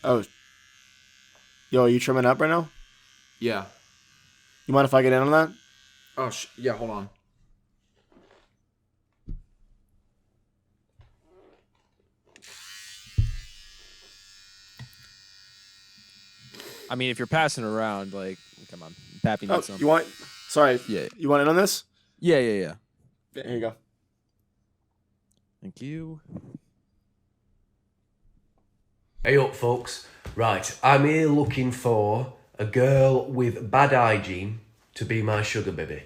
Oh, yo, are you trimming up right now? Yeah. You mind if I get in on that? Oh, yeah, hold on. I mean, if you're passing around, like, come on, Pappy Oh, needs some. you want? Sorry. Yeah. You want in on this? Yeah. Yeah, here you go. Thank you. Hey up, folks. Right, I'm here looking for a girl with bad hygiene to be my sugar baby.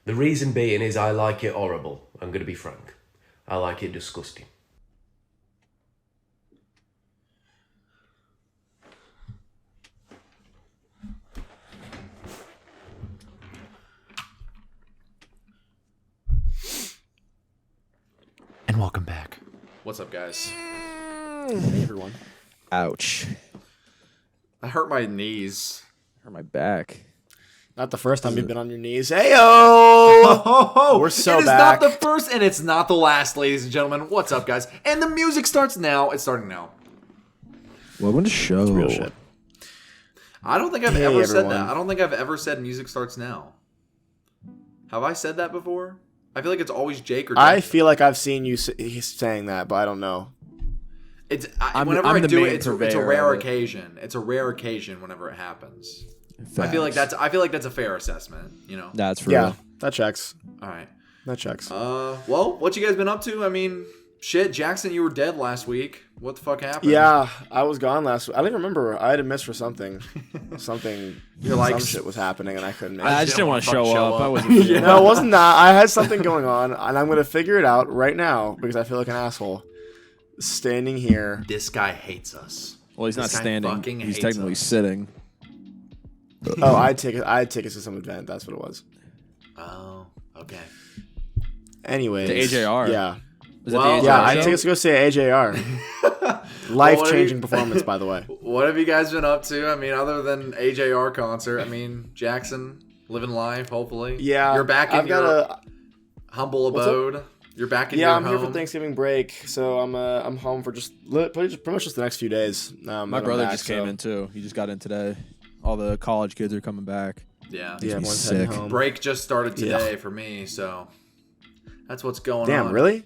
The reason being is I like it horrible. I'm going to be frank. I like it disgusting. And welcome back. What's up, guys? Hey, everyone. Ouch. I hurt my knees. Hurt my back. Not the first time you've been on your knees. Hey-o! We're so It is back. not the first, and it's not the last, ladies and gentlemen. What's up, guys? And the music starts now. It's starting now. Welcome to show. Real shit. I don't think I've Hey, ever said everyone. that. I don't think I've ever said music starts now. Have I said that before? I feel like it's always Jake or Jake. I feel like I've seen you saying that, but I don't know. Whenever I'm I the do main it, it's a purveyor rare of it. occasion. It's a rare occasion whenever it happens. I Facts. feel like that's a fair assessment. You know. That's for Yeah, real. that checks. All right. That checks. Well, what you guys been up to? I mean, shit, Jackson, you were dead last week. What the fuck happened? Yeah, I was gone last week. I don't even remember. I had a miss for something. You're like- some shit was happening and I couldn't make I it. just didn't want to fucking show show up. I up. wasn't feeling it. No, it wasn't that. I had something going on, and I'm going to figure it out right now because I feel like an asshole. Standing here. This guy hates us. Well, he's not This guy standing. fucking He's hates technically us. sitting. Oh, I had tickets to some event. That's what it was. Oh, okay. Anyways. To AJR. Yeah. Was Well, that the Yeah, AJR I had show? tickets to go see AJR. Life-changing performance, by the way. What have you guys been up to? I mean, other than AJR concert, I mean, Jackson, living life, hopefully. Yeah. You're back in I've got your a... humble abode. You're back in Yeah, your I'm home. here for Thanksgiving break, so I'm home for pretty much just the next few days. My brother just came in too. He just got in today. All the college kids are coming back. Yeah. Yeah, me everyone's heading sick. home. Break just started today for me, so that's what's going on. Damn, really?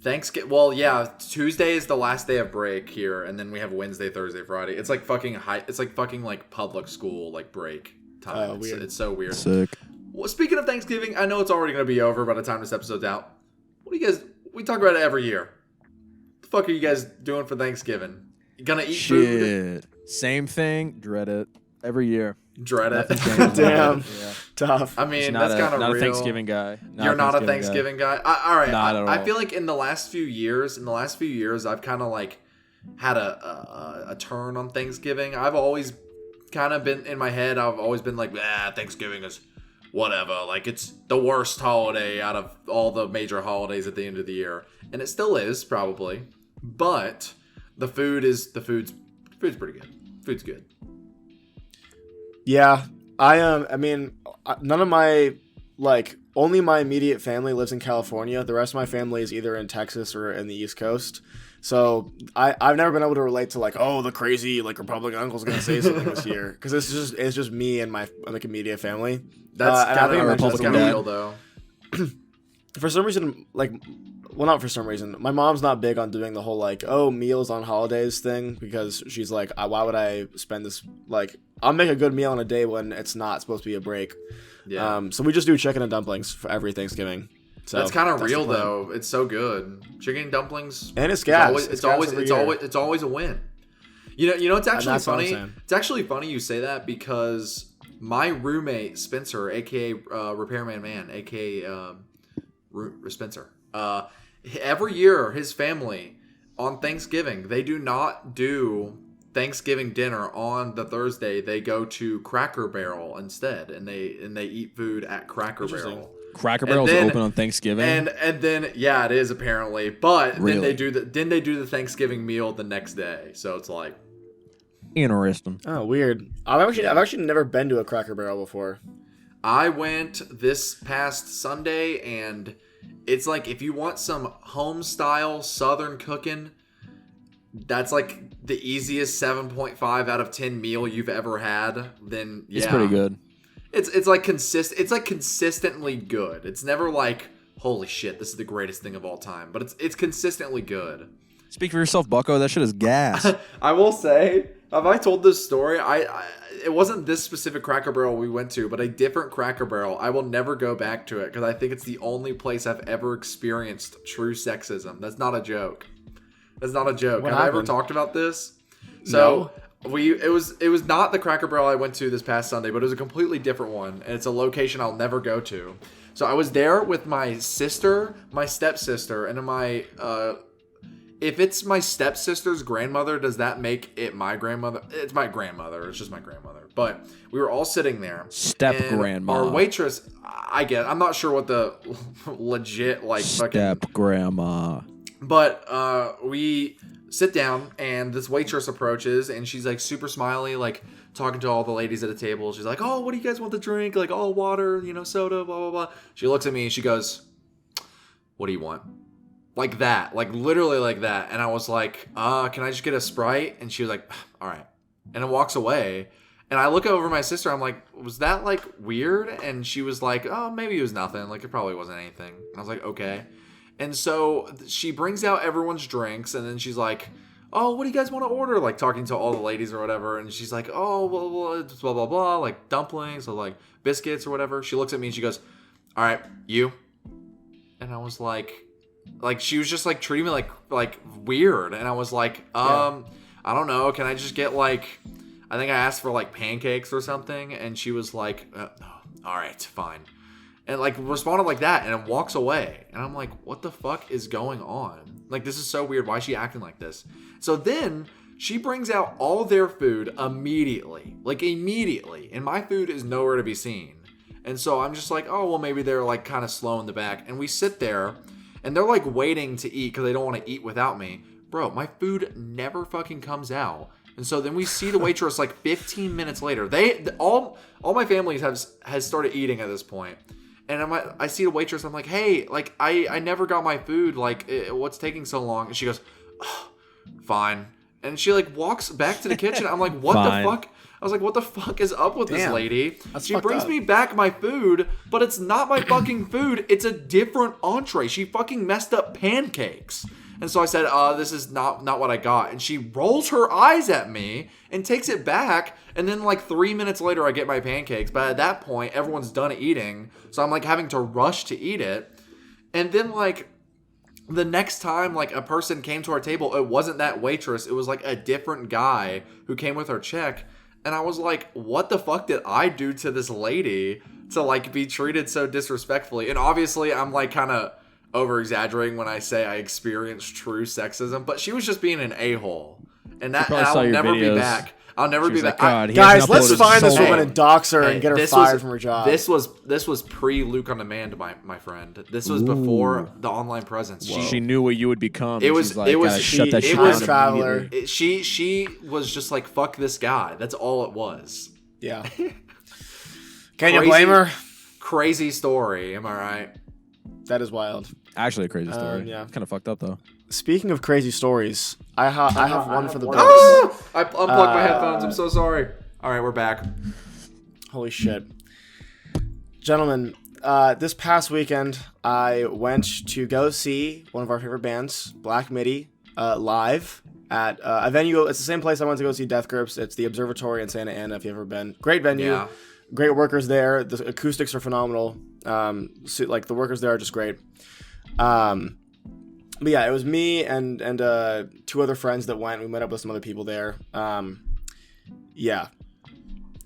Thanksgiving. Well, yeah. Tuesday is the last day of break here, and then we have Wednesday, Thursday, Friday. It's like fucking It's like fucking like public school like break time. Oh, weird. It's so weird. Sick. Well, speaking of Thanksgiving, I know it's already gonna be over by the time this episode's out. What do you guys? We talk about it every year. What the fuck are you guys doing for Thanksgiving? You gonna eat food? Shit. Same thing. Dread it. Every year. Dread it. Damn. Yeah. Tough. I mean, Not that's kind of not real. a Thanksgiving guy. You're not a Thanksgiving guy. All right. Not at I all. feel like in the last few years, I've kind of like had a turn on Thanksgiving. I've always kind of been in my head. I've always been like, Thanksgiving is whatever. Like it's the worst holiday out of all the major holidays at the end of the year, and it still is probably. But the food's pretty good. Food's good. Yeah, I mean, none of my only my immediate family lives in California. The rest of my family is either in Texas or in the East Coast. So I've never been able to relate to the crazy Republican uncle's gonna say something this year because it's just me and my immediate family. That's and I kind think I of mentioned this Republican real though. for some reason, not for some reason, my mom's not big on doing the whole meals on holidays thing because she's like, why would I spend this I'll make a good meal on a day when it's not supposed to be a break. Yeah. So we just do chicken and dumplings for every Thanksgiving. So That's kind of real the plan. though. It's so good. Chicken and dumplings. And it's gas. It's always a win. You know it's actually that's what I'm funny. saying. It's actually funny you say that because my roommate Spencer, aka Repairman Man, aka Spencer, every year his family on Thanksgiving they do not do Thanksgiving dinner on the Thursday. They go to Cracker Barrel instead, and they eat food at Cracker Barrel. Cracker And Barrel's then- open on Thanksgiving. And then yeah, it is apparently. But then Really? they do the Thanksgiving meal the next day. So it's like Interesting. Oh, weird. I've actually never been to a Cracker Barrel before. I went this past Sunday, and it's like if you want some home style Southern cooking, that's like the easiest 7.5 out of 10 meal you've ever had, then yeah. It's pretty good. It's like consistently good. It's never like, holy shit, this is the greatest thing of all time. But it's consistently good. Speak for yourself, Bucko. That shit is gas. I will say, have I told this story? It wasn't this specific Cracker Barrel we went to, but a different Cracker Barrel. I will never go back to it because I think it's the only place I've ever experienced true sexism. That's not a joke. That's not a joke. Have I ever talked about this? So it was not the Cracker Barrel I went to this past Sunday, but it was a completely different one, and it's a location I'll never go to. So I was there with my sister, my stepsister, and my if it's my stepsister's grandmother, does that make it my grandmother? It's my grandmother. It's just my grandmother. But we were all sitting there. Step-grandma. Our waitress, I'm not sure what the legit, like, fucking... Step-grandma. But we sit down, and this waitress approaches, and she's, like, super smiley, like, talking to all the ladies at a table. She's like, oh, what do you guys want to drink? Like, oh, water, soda, blah, blah, blah. She looks at me, and she goes, what do you want? Like that, like literally like that. And I was like, can I just get a Sprite? And she was like, all right. And it walks away. And I look over my sister. I'm like, was that like weird? And she was like, oh, maybe it was nothing. Like it probably wasn't anything. And I was like, okay. And so she brings out everyone's drinks. And then she's like, oh, what do you guys want to order? Like talking to all the ladies or whatever. And she's like, oh, well, blah, blah, blah. Like dumplings or like biscuits or whatever. She looks at me and she goes, all right, you. And I was like she was just like treating me like weird, and I was like, I don't know, can I just get like, I think I asked for like pancakes or something, and she was like, all right, fine, and like responded like that, and it walks away, and I'm like, what the fuck is going on? Like this is so weird. Why is she acting like this? So then she brings out all their food immediately, and my food is nowhere to be seen, and so I'm just like, oh well, maybe they're like kind of slow in the back, and we sit there. And they're like waiting to eat because they don't want to eat without me. Bro, my food never fucking comes out. And so then we see the waitress like 15 minutes later. All my family has started eating at this point. And I see the waitress. I'm like, hey, like I never got my food. Like what's taking so long? And she goes, oh, fine. And she like walks back to the kitchen. I'm like, what the fuck? I was like, what the fuck is up with this lady? She brings me back my food, but it's not my fucking food. It's a different entree. She fucking messed up pancakes. And so I said, this is not what I got. And she rolls her eyes at me and takes it back. And then like 3 minutes later, I get my pancakes. But at that point, everyone's done eating. So I'm like having to rush to eat it. And then like the next time like a person came to our table, it wasn't that waitress. It was like a different guy who came with our check. And I was like, what the fuck did I do to this lady to like be treated so disrespectfully? And obviously I'm like kind of over exaggerating when I say I experienced true sexism, but she was just being an a-hole. And I'll never be back. I'll never be back. Guys, let's find this woman and dox her and get her fired from her job. This was pre Luke on Demand, my friend. This was before the online presence. She knew what you would become. It was shut that shit down. Traveler. She was just like, fuck this guy. That's all it was. Yeah. Can you blame her? Crazy story. Am I right? That is wild. Actually, a crazy story. Yeah. Kind of fucked up though. Speaking of crazy stories, I have one for the books. I unplugged my headphones. I'm so sorry. All right, we're back. Holy shit. Gentlemen, this past weekend, I went to go see one of our favorite bands, Black Midi, live at a venue. It's the same place I went to go see Death Grips. It's the Observatory in Santa Ana, if you've ever been. Great venue. Yeah. Great workers there. The acoustics are phenomenal. So, like, the workers there are just great. But yeah, it was me and two other friends that went. We met up with some other people there. Yeah.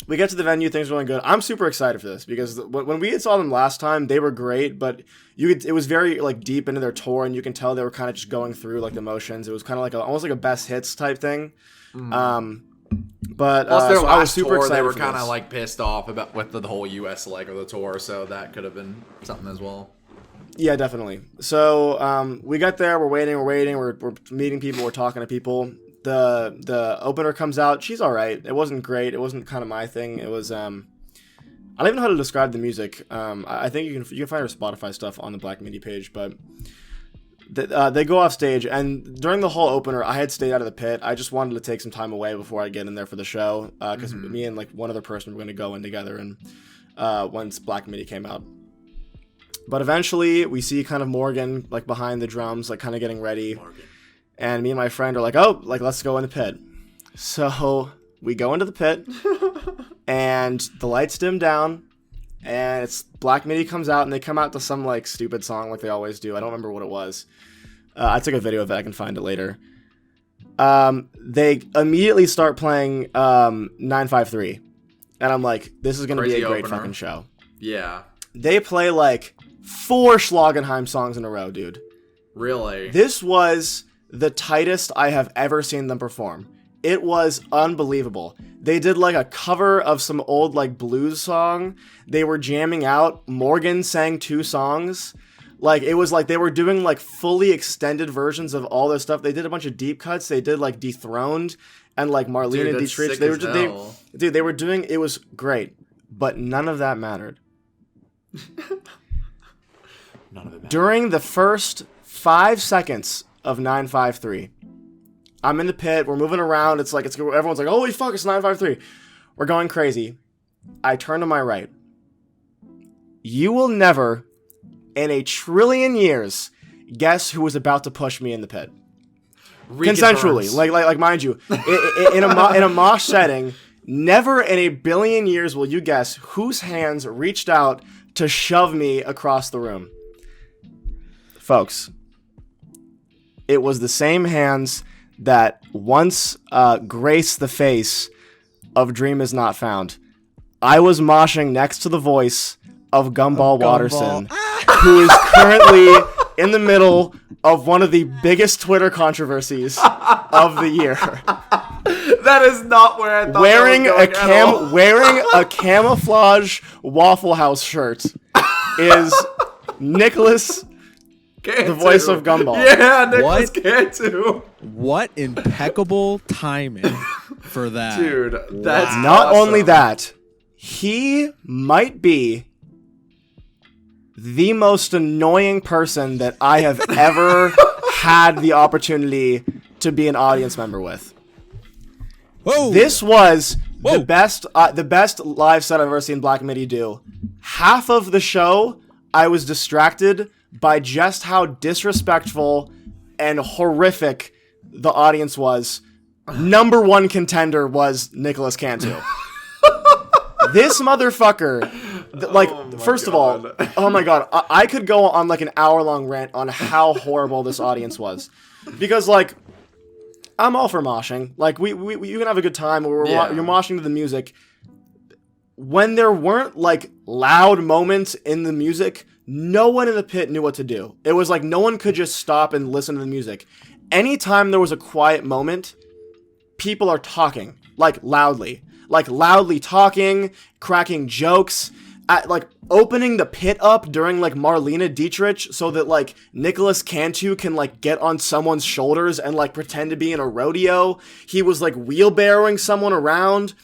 We get to the venue, things are going good. I'm super excited for this because when we saw them last time, they were great, but it was very like deep into their tour, and you can tell they were kind of just going through like the motions. It was kind of like almost like a best hits type thing. But plus their so last I was super tour, excited. They were kind of like pissed off with the whole U.S. leg of the tour, so that could have been something as well. Yeah, definitely. So we got there. We're waiting. We're meeting people. We're talking to people. The opener comes out. She's all right. It wasn't great. It wasn't kind of my thing. It was. I don't even know how to describe the music. I think you can find her Spotify stuff on the Black Midi page. But They go off stage, and during the whole opener, I had stayed out of the pit. I just wanted to take some time away before I get in there for the show, because me and like one other person were going to go in together, and once Black Midi came out. But eventually, we see kind of Morgan like behind the drums, like kind of getting ready, and me and my friend are like, oh, like let's go in the pit. So we go into the pit, and the lights dim down. And it's Black Midi comes out, and they come out to some like stupid song like they always do. I don't remember what it was. I took a video of it. I can find it later. They immediately start playing 953, and I'm like, this is gonna be a great fucking show. Yeah. They play like 4 Schlagenheim songs in a row, dude. Really? This was the tightest I have ever seen them perform. It was unbelievable. They did like a cover of some old like blues song. They were jamming out. Morgan sang 2 songs. Like it was like they were doing like fully extended versions of all this stuff. They did a bunch of deep cuts. They did like Dethroned and like Marlene and Dietrich. They were doing, it was great, but none of that mattered. None of it mattered. During the first 5 seconds of 953. I'm in the pit. We're moving around. It's like everyone's like, "Holy fuck, it's 953." We're going crazy. I turn to my right. You will never, in a trillion years, guess who was about to push me in the pit. Consensually, like mind you, in a mosh setting, never in a billion years will you guess whose hands reached out to shove me across the room. Folks, it was the same hands that once graced the face of Dream Is Not Found. I was moshing next to the voice of Gumball Watterson, who is currently in the middle of one of the biggest Twitter controversies of the year. That is not where I thought wearing a camouflage Waffle House shirt is Nicholas, the voice of Gumball. Yeah, Nicholas Cantu. What impeccable timing for that. Dude, that's not awesome. only that, he might be the most annoying person that I have ever had the opportunity to be an audience member with. Whoa. This was the best live set I've ever seen Black Midi do. Half of the show, I was distracted by just how disrespectful and horrific the audience was. Number 1 contender was Nicholas Cantu. This motherfucker, first of all, oh my god, I could go on like an hour-long rant on how horrible this audience was. Because, like, I'm all for moshing. Like, you can have a good time, you're moshing to the music. When there weren't, like, loud moments in the music, no one in the pit knew what to do. It was like no one could just stop and listen to the music. Anytime there was a quiet moment, people are talking, like loudly talking, cracking jokes, like opening the pit up during like Marlene Dietrich so that like Nicholas Cantu can like get on someone's shoulders and like pretend to be in a rodeo. He was like wheelbarrowing someone around.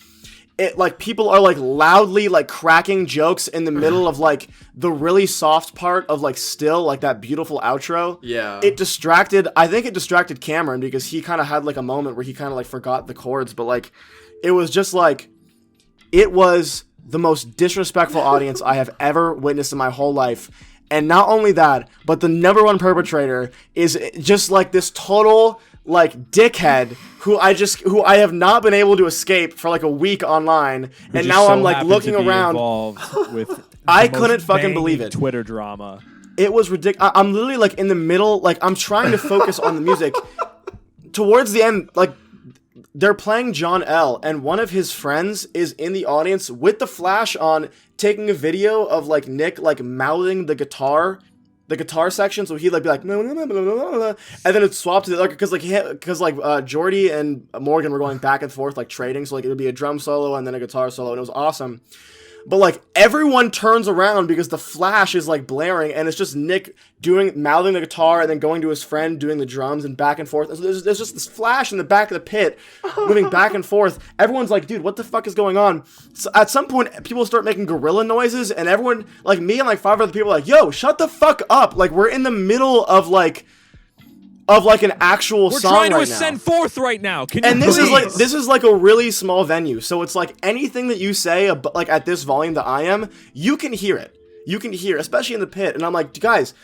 It like people are like loudly like cracking jokes in the middle of like the really soft part of like Still, like that beautiful outro. Yeah. I think it distracted Cameron because he kind of had like a moment where he kind of like forgot the chords, but like it was just like, it was the most disrespectful audience I have ever witnessed in my whole life. And not only that, but the number 1 perpetrator is just like this total like dickhead who I have not been able to escape for like a week online, and now I'm like looking around. With I couldn't fucking believe it. Twitter drama. It was ridiculous. I'm literally like in the middle, like I'm trying to focus on the music. Towards the end, like they're playing John L, and one of his friends is in the audience with the flash on, taking a video of like Nick like mouthing the guitar section, so he'd like be like, and then it swapped to the other, because Jordy and Morgan were going back and forth like trading, so like it would be a drum solo and then a guitar solo, and it was awesome. But like everyone turns around because the flash is like blaring, and it's just Nick mouthing the guitar and then going to his friend doing the drums and back and forth. And so there's just this flash in the back of the pit moving back and forth. Everyone's like, dude, what the fuck is going on? So at some point, people start making gorilla noises, and everyone, like me and like 5 other people, are like, yo, shut the fuck up! Like we're in the middle of like of like an actual We're song trying to right now. ascend forth right now. Can you And this please? is like a really small venue, so it's like anything that you say, like at this volume that I am, you can hear it. You can hear, especially in the pit. And I'm like, guys,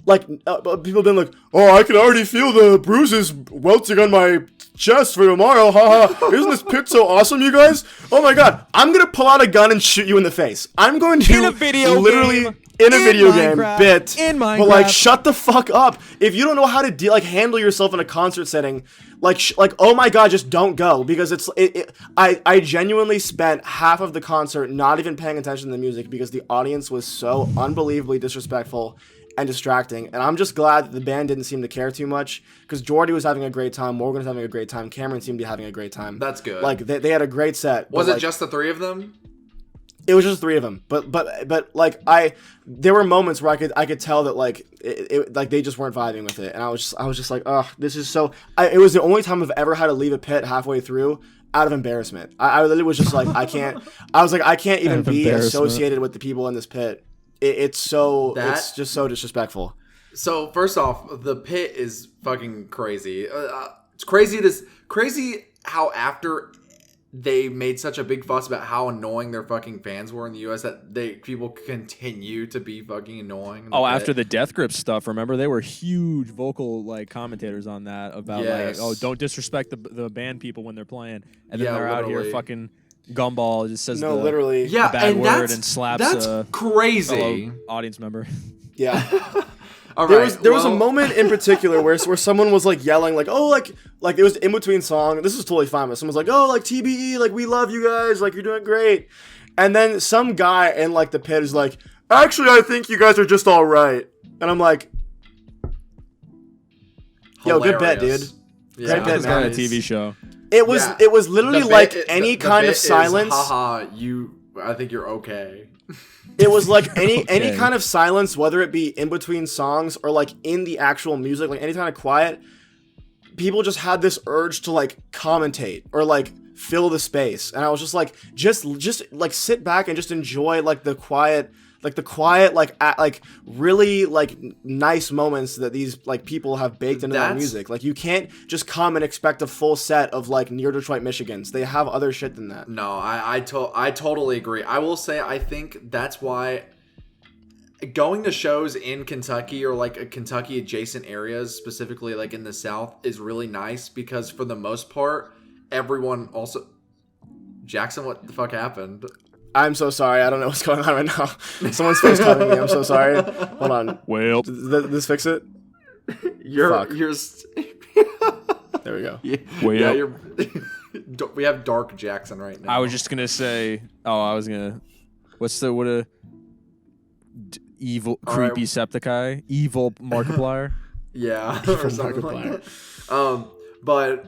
like people have been like, oh, I can already feel the bruises welting on my chest for tomorrow. Haha! Isn't this pit so awesome, you guys? Oh my god, I'm gonna pull out a gun and shoot you in the face. I'm going to In a video literally. game. In a In video Minecraft. game, bit. In But like, Minecraft. shut the fuck up. If you don't know how to handle yourself in a concert setting, like, oh my god, just don't go, because I genuinely spent half of the concert not even paying attention to the music because the audience was so unbelievably disrespectful and distracting. And I'm just glad that the band didn't seem to care too much, because Jordy was having a great time, Morgan was having a great time, Cameron seemed to be having a great time. That's good. Like they had a great set. Was but, it like, just the three of them? it was just three of them, but like there were moments where I could tell that like like they just weren't vibing with it, and I was just like, ugh, this is so. It was the only time I've ever had to leave a pit halfway through out of embarrassment. I literally was just like, I can't. I was like, I can't even be associated with the people in this pit. It's just so disrespectful. So first off, the pit is fucking crazy. It's crazy how after they made such a big fuss about how annoying their fucking fans were in the U.S. that people continue to be fucking annoying. Oh, after the Death Grip stuff, remember they were huge vocal like commentators on that about Yes. like, oh, don't disrespect the band people when they're playing, and then Yeah, they're out here literally. fucking Gumball just says No, the, literally. yeah, the bad and word and slaps that's a crazy. fellow audience member. Yeah. All There right, was a moment in particular where someone was like yelling like, oh, like it was in between song. This is totally fine, but someone's like, oh, like TBE, like we love you guys, like you're doing great. And then some guy in like the pit is like, actually, I think you guys are just all right. And I'm like, yo, good bet, dude. Hilarious. Great Yeah. bet, This guy on a man. TV show. It was literally The like bit- any the kind bit of is, silence. haha, I think you're okay. It was like any Okay. kind of silence, whether it be in between songs or like in the actual music, like any kind of quiet. People just had this urge to like commentate or like fill the space, and I was just like, just like sit back and just enjoy like the quiet like really like nice moments that these like people have baked into their music. Like you can't just come and expect a full set of like near Detroit Michigans. They have other shit than that. No, I totally agree. I will say I think that's why going to shows in Kentucky or like a Kentucky adjacent areas, specifically like in the South, is really nice because for the most part, everyone also. Jackson, what the fuck happened? I'm so sorry. I don't know what's going on right now. Someone's FaceTiming me. I'm so sorry. Hold on. Well, Did this fix it? You're There we go. well, yeah, you're. We have Dark Jackson right now. I was just gonna say. Oh, I was gonna. What's the what a evil All creepy right. Septiceye evil Markiplier? Yeah, From or something like Markiplier. that. But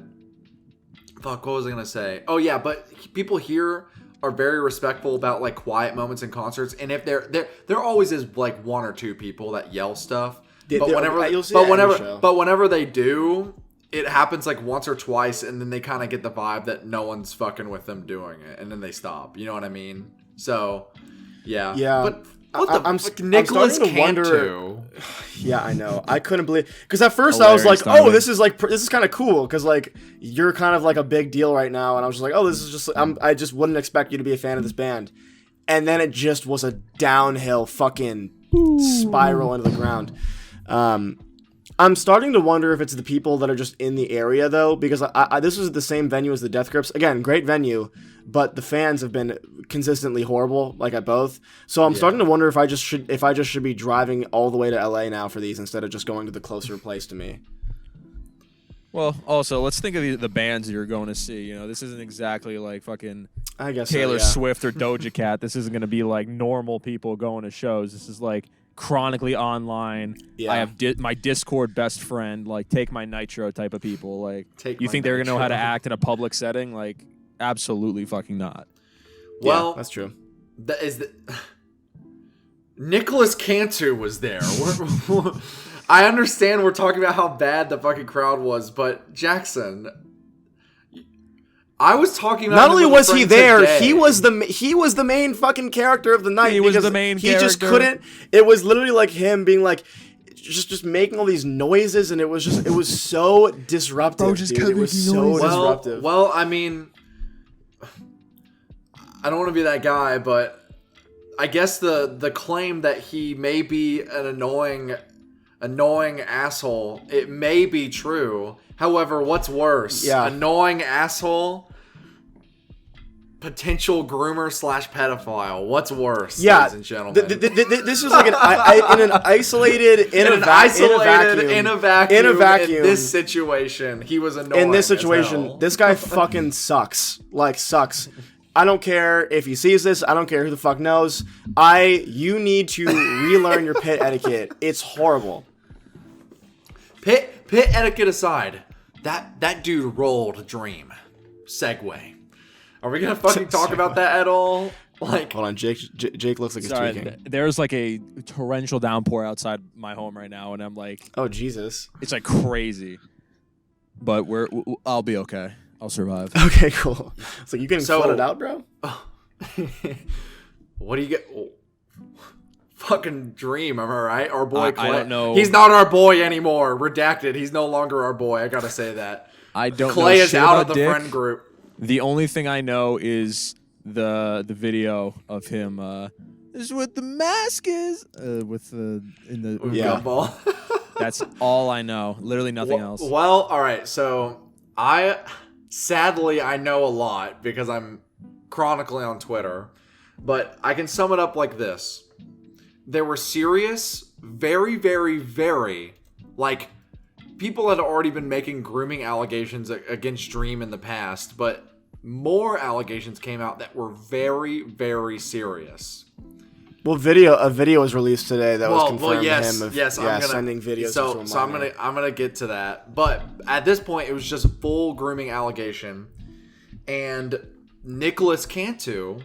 fuck, what was I gonna say? Oh yeah, but people here are very respectful about like quiet moments in concerts, and if there always is like one or two people that yell stuff. But whenever they do, it happens like once or twice, and then they kind of get the vibe that no one's fucking with them doing it, and then they stop. You know what I mean? So, yeah. Yeah. But what I'm Nicholas starting to wonder. Cantu. Yeah, I know. I couldn't believe, because at first I was like, Hilarious "Oh, timing. this is kind of cool," because like you're kind of like a big deal right now, and I was just like, "Oh, this is just I just wouldn't expect you to be a fan of this band," and then it just was a downhill fucking spiral into the ground. I'm starting to wonder if it's the people that are just in the area though, because this was the same venue as the Death Grips. Again, great venue, but the fans have been consistently horrible, like at both. So I'm starting to wonder if I just should be driving all the way to LA now for these instead of just going to the closer place to me. Well, also let's think of the bands you're going to see. You know, this isn't exactly like fucking I guess Taylor so, yeah. Swift or Doja Cat. This isn't going to be like normal people going to shows. This is like chronically online. Yeah. I have my Discord best friend, like Take My Nitro type of people. Like, Take you My think they're gonna know how to Nitro. act in a public setting? Like, absolutely fucking not. Well, Yeah, that's true. that is the Nicholas Cantu was there. I understand we're talking about how bad the fucking crowd was, but Jackson, I was talking about Not him only with a was he friend there, today. he was the main fucking character of the night. He was because the main He just character. couldn't. It was literally like him being like, just making all these noises, and it was so disruptive. Bro, just dude. It was so disruptive. Well, I mean, I don't want to be that guy, but I guess the claim that he may be an annoying asshole, it may be true. However, what's worse? Yeah. Annoying asshole, potential groomer / pedophile. What's worse, ladies and gentlemen? This is like in an isolated, in a vacuum. In this situation, he was annoying. In this situation, as hell. this guy fucking sucks. Like, sucks. I don't care if he sees this. I don't care who the fuck knows. You need to relearn your pit etiquette. It's horrible. Pit etiquette aside, that dude rolled Dream. Segway. Are we gonna fucking talk about that at all? Like, hold on, Jake looks like he's tweaking. There's like a torrential downpour outside my home right now, and I'm like, oh Jesus, it's like crazy. But I'll be okay. I'll survive. Okay, cool. So you getting flooded out, bro? What do you get? Oh, fucking Dream, am I right? Our boy Clay. I don't know. He's not our boy anymore. Redacted. He's no longer our boy. I gotta say that. I don't Clay know is shit out about of the Dick. friend group. The only thing I know is the video of him is what the mask is with the in the Gumball. That's all I know. Literally nothing else. Well, all right. So sadly I know a lot because I'm chronically on Twitter, but I can sum it up like this: there were serious, very, very, very like. People had already been making grooming allegations against Dream in the past, but more allegations came out that were very, very serious. Well, a video was released today that was confirming yes, him of sending videos. So I'm gonna get to that, but at this point, it was just a full grooming allegation, and Nicholas Cantu,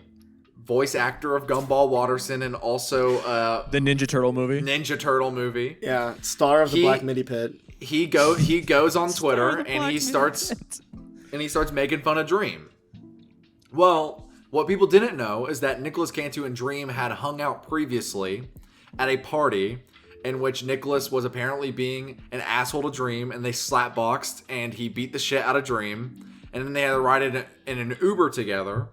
voice actor of Gumball Watterson, and also the Ninja Turtle movie. Yeah, star of the Black Midi Pit. He goes on Twitter and he starts making fun of Dream. Well, what people didn't know is that Nicholas Cantu and Dream had hung out previously at a party in which Nicholas was apparently being an asshole to Dream, and they slapboxed and he beat the shit out of Dream, and then they had to ride in an Uber together.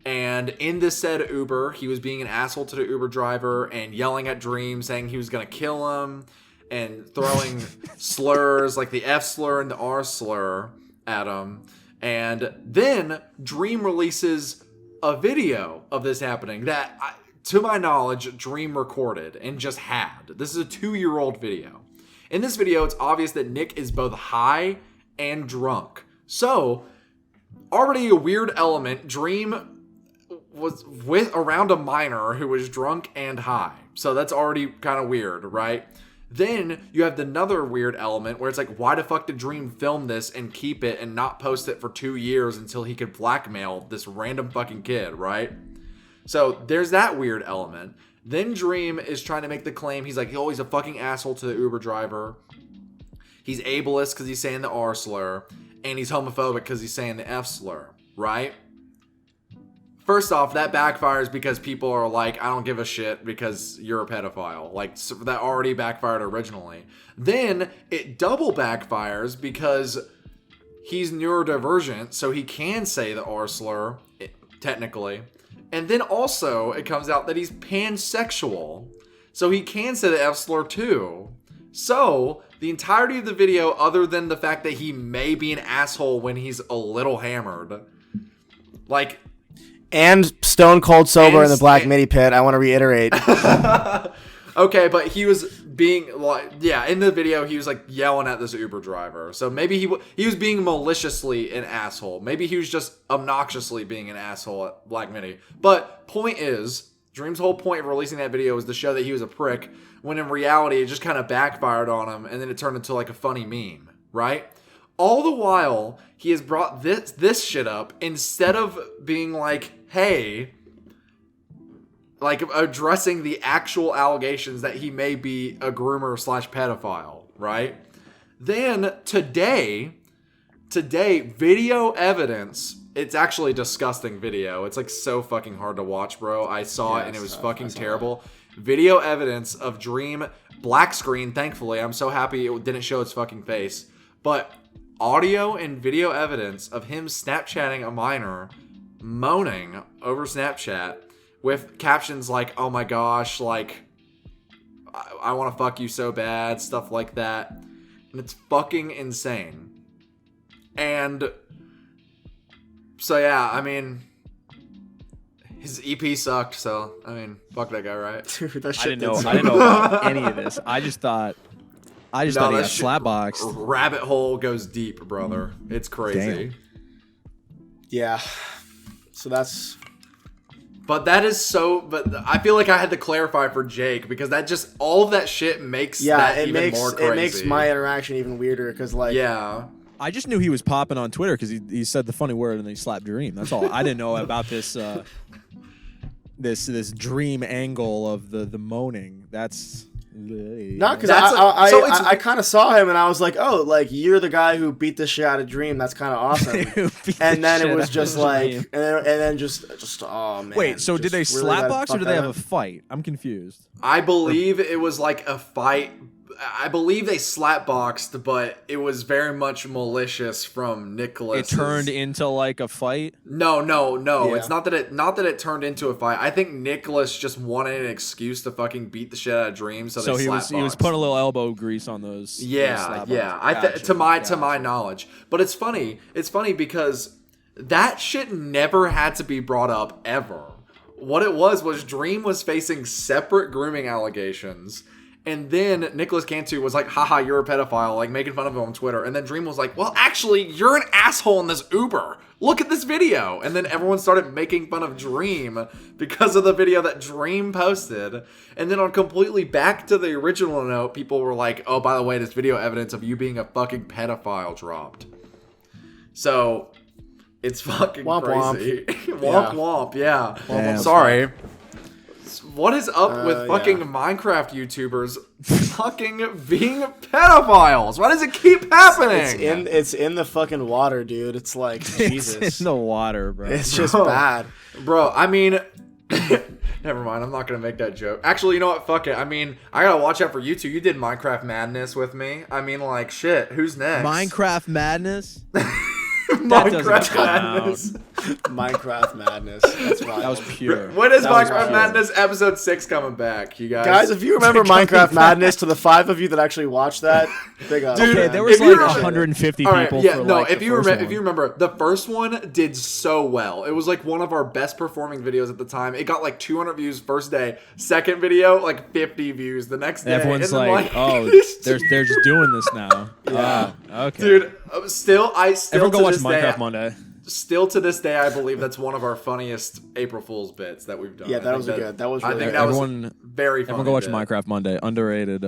And in this said Uber, he was being an asshole to the Uber driver and yelling at Dream, saying he was gonna kill him, and throwing slurs like the F slur and the R slur at him. And then Dream releases a video of this happening that, to my knowledge, Dream recorded and just had. This is a 2-year-old video. In this video, it's obvious that Nick is both high and drunk. So, already a weird element. Dream was around a minor who was drunk and high. So that's already kind of weird, right? Then you have another weird element where it's like, why the fuck did Dream film this and keep it and not post it for 2 years until he could blackmail this random fucking kid, right? So there's that weird element. Then Dream is trying to make the claim, he's like, oh, he's a fucking asshole to the Uber driver. He's ableist because he's saying the R slur. And he's homophobic because he's saying the F slur, right? First off, that backfires because people are like, I don't give a shit because you're a pedophile. Like, so that already backfired originally. Then it double backfires because he's neurodivergent, so he can say the R slur, technically. And then also, it comes out that he's pansexual, so he can say the F slur too. So, the entirety of the video, other than the fact that he may be an asshole when he's a little hammered, like... And stone cold sober in the Black Midi Pit, I want to reiterate. Okay, but he was being like, yeah, in the video he was like yelling at this Uber driver. So maybe he was being maliciously an asshole. Maybe he was just obnoxiously being an asshole at Black Midi. But point is, Dream's whole point of releasing that video was to show that he was a prick, when in reality it just kind of backfired on him, and then it turned into like a funny meme, right? All the while, he has brought this shit up instead of being like, hey, like addressing the actual allegations that he may be a groomer / pedophile, right? Then today, video evidence, it's actually disgusting video. It's like so fucking hard to watch, bro. I saw it and it was fucking terrible. video evidence of Dream black screen. Thankfully, I'm so happy it didn't show its fucking face. But audio and video evidence of him Snapchatting a minor, moaning over Snapchat with captions like, "Oh my gosh, like, I want to fuck you so bad," stuff like that. And it's fucking insane. And so, yeah, I mean, his EP sucked, so, I mean, fuck that guy, right? Dude, that I shit didn't know. did I didn't know about any of this. I just thought he got slapboxed. Rabbit hole goes deep, brother. It's crazy. Damn. Yeah. So that's... But that is so... But I feel like I had to clarify for Jake, because that just... All of that shit makes that even more crazy. It makes my interaction even weirder, because, like... Yeah. I just knew he was popping on Twitter because he said the funny word and then he slapped Dream. That's all. I didn't know about this this Dream angle of the moaning. That's... Not because I kind of saw him and I was like, oh, like, you're the guy who beat the shit out of Dream. That's kind of awesome. And then it was just like, and then just oh man. Wait, so did they really slap box or did they have a fight? I'm confused. I believe it was like a fight. I believe they slapboxed, but it was very much malicious from Nicholas. It turned into like a fight? No. Yeah. It's not that it turned into a fight. I think Nicholas just wanted an excuse to fucking beat the shit out of Dream, so he was putting a little elbow grease on those. Yeah. Gotcha. To my knowledge. But it's funny. It's funny because that shit never had to be brought up ever. What it was Dream was facing separate grooming allegations. And then Nicholas Cantu was like, haha, you're a pedophile, like making fun of him on Twitter. And then Dream was like, well, actually, you're an asshole in this Uber. Look at this video. And then everyone started making fun of Dream because of the video that Dream posted. And then on completely back to the original note, people were like, oh, by the way, this video evidence of you being a fucking pedophile dropped. So it's fucking womp crazy. Womp, yeah. Damn. Sorry. What is up with fucking Minecraft YouTubers fucking being pedophiles? Why does it keep happening? It's in the fucking water, dude. It's like, Jesus. It's in the water, bro. It's just bad. Bro, I mean... Never mind, I'm not going to make that joke. Actually, you know what? Fuck it. I mean, I got to watch out for you two. You did Minecraft Madness with me. I mean, like, shit. Who's next? Minecraft Madness? Minecraft Madness. Minecraft Madness. That's why. That was pure. When is That was Minecraft pure. Madness episode 6 coming back, you guys? Guys, if you remember Minecraft Madness, to the 5 of you that actually watched that, big up. Dude, Okay, man. there was If you like remember- 150 All right, people. yeah, for no. like If the you first remember, one. if you remember, the first one did so well. It was like one of our best performing videos at the time. It got like 200 views first day. Second video, like 50 views the next day. Everyone's And then, like, oh, they're just doing this now. Yeah. Oh, okay. dude. Still Everyone go to watch this Minecraft day, Monday. Still to this day, I believe that's one of our funniest April Fool's bits that we've done. Yeah, I that think was good. That was I really think good. that was Everyone- very funny. Everyone go watch bit. Minecraft Monday. Underrated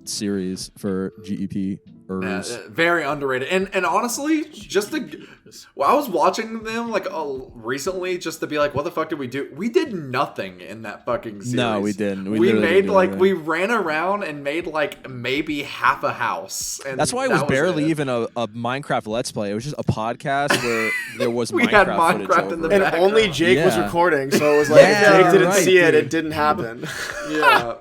series for GEP. Yeah, very underrated. And honestly, I was watching them like recently just to be like, what the fuck did we do? We did nothing in that fucking series. No, we didn't. We literally made didn't do like anything. we ran around and made like maybe half a house. And That's why it that was barely it. even a Minecraft Let's Play. It was just a podcast where there was We Minecraft had footage Minecraft in the over. And background. only Jake was Yeah. recording, so it was like, Yeah, if Jake didn't right, see it, dude. it didn't happen. Yeah.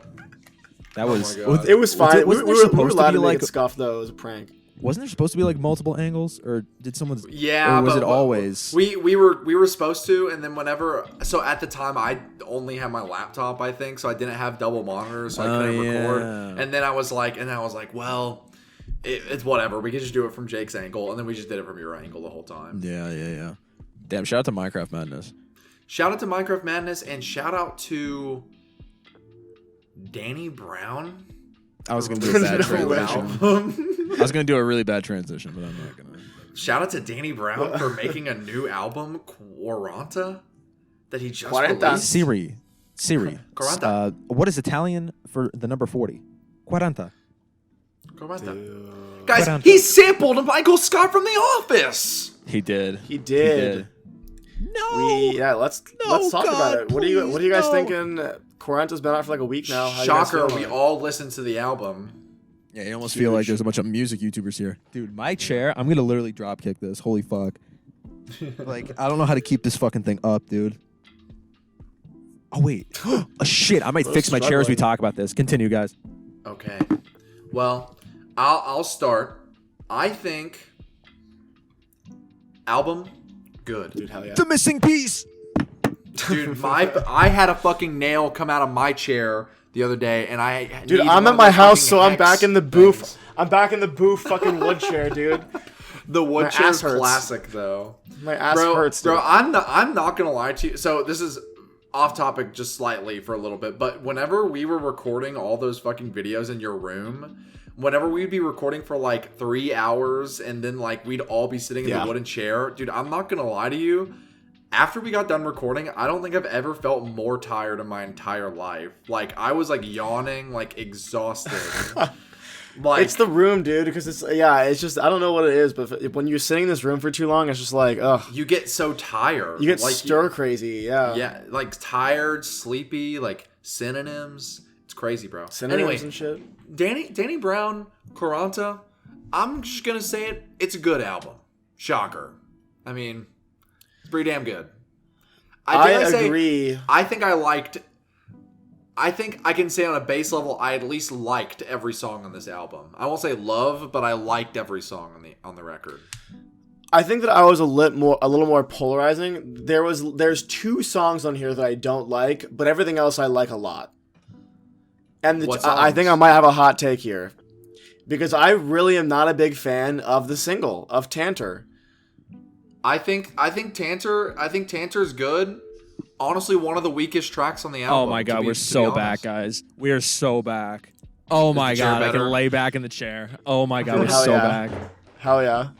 That was. my God. It was fine. We Wasn't were there supposed allowed to be to make like? it scuff, though. It was a prank. Wasn't there supposed to be like multiple angles, or did someone? Yeah, Or was but it always? we were supposed to, and then whenever at the time I only had my laptop, I think, so I didn't have double monitors, so I couldn't record. yeah. And then I was like, well, it's whatever. We can just do it from Jake's angle, and then we just did it from your angle the whole time. Yeah. Damn! Shout out to Minecraft Madness. Shout out to Minecraft Madness, and shout out to Danny Brown. I was gonna do a bad No transition. Album. I was gonna do a really bad transition, but I'm not gonna. Shout out to Danny Brown for making a new album, Quaranta, that he just Quaranta. released. Siri. Quaranta. What is Italian for the number 40? Quaranta. Quaranta. Guys, Quaranta. he sampled Michael Scott from The Office. He did. He did. No. Let's No, talk about God, it. What are you please, guys no. thinking? Quaranta's been out for like a week now. How you guys Shocker, feeling we on it? all listened to the album. Yeah, you almost feel like there's a bunch of music YouTubers here. Dude, my chair, I'm gonna literally drop kick this. Holy fuck. Like, I don't know how to keep this fucking thing up, dude. Oh wait. Oh shit! I might fix my chair as we talk about this. Continue, guys. Okay. Well, I'll start. I think album good. Dude, hell yeah. The missing piece. Dude, I had a fucking nail come out of my chair the other day, and Dude, needed I'm one at of my those house, fucking so I'm hex back in the booth. things. I'm back in the booth fucking wood chair, dude. The wood My chair's ass hurts. classic though. My ass hurts, dude. Bro, I'm not gonna lie to you. So this is off topic just slightly for a little bit, but whenever we were recording all those fucking videos in your room, whenever we'd be recording for like 3 hours and then like we'd all be sitting in the wooden chair, dude, I'm not gonna lie to you. After we got done recording, I don't think I've ever felt more tired in my entire life. Like I was like yawning, like exhausted. Like, it's the room, dude, because it's just, I don't know what it is, but when you're sitting in this room for too long, it's just like, ugh. you get so tired. You get like, stir crazy, yeah. Yeah, like tired, sleepy, like synonyms. It's crazy, bro. Synonyms and shit. Danny Brown, Quaranta, I'm just going to say it. It's a good album. Shocker. I mean, it's pretty damn good. I agree. I think I can say on a base level, I at least liked every song on this album. I won't say love, but I liked every song on the record. I think that I was a little more polarizing. There's 2 songs on here that I don't like, but everything else I like a lot. And I think I might have a hot take here, because I really am not a big fan of the single of Tantor. I think Tantor's good. Honestly, one of the weakest tracks on the album. Oh my god, we're so back, guys. We are so back. Oh my god, I can lay back in the chair. Oh my god, we're so back. Hell yeah.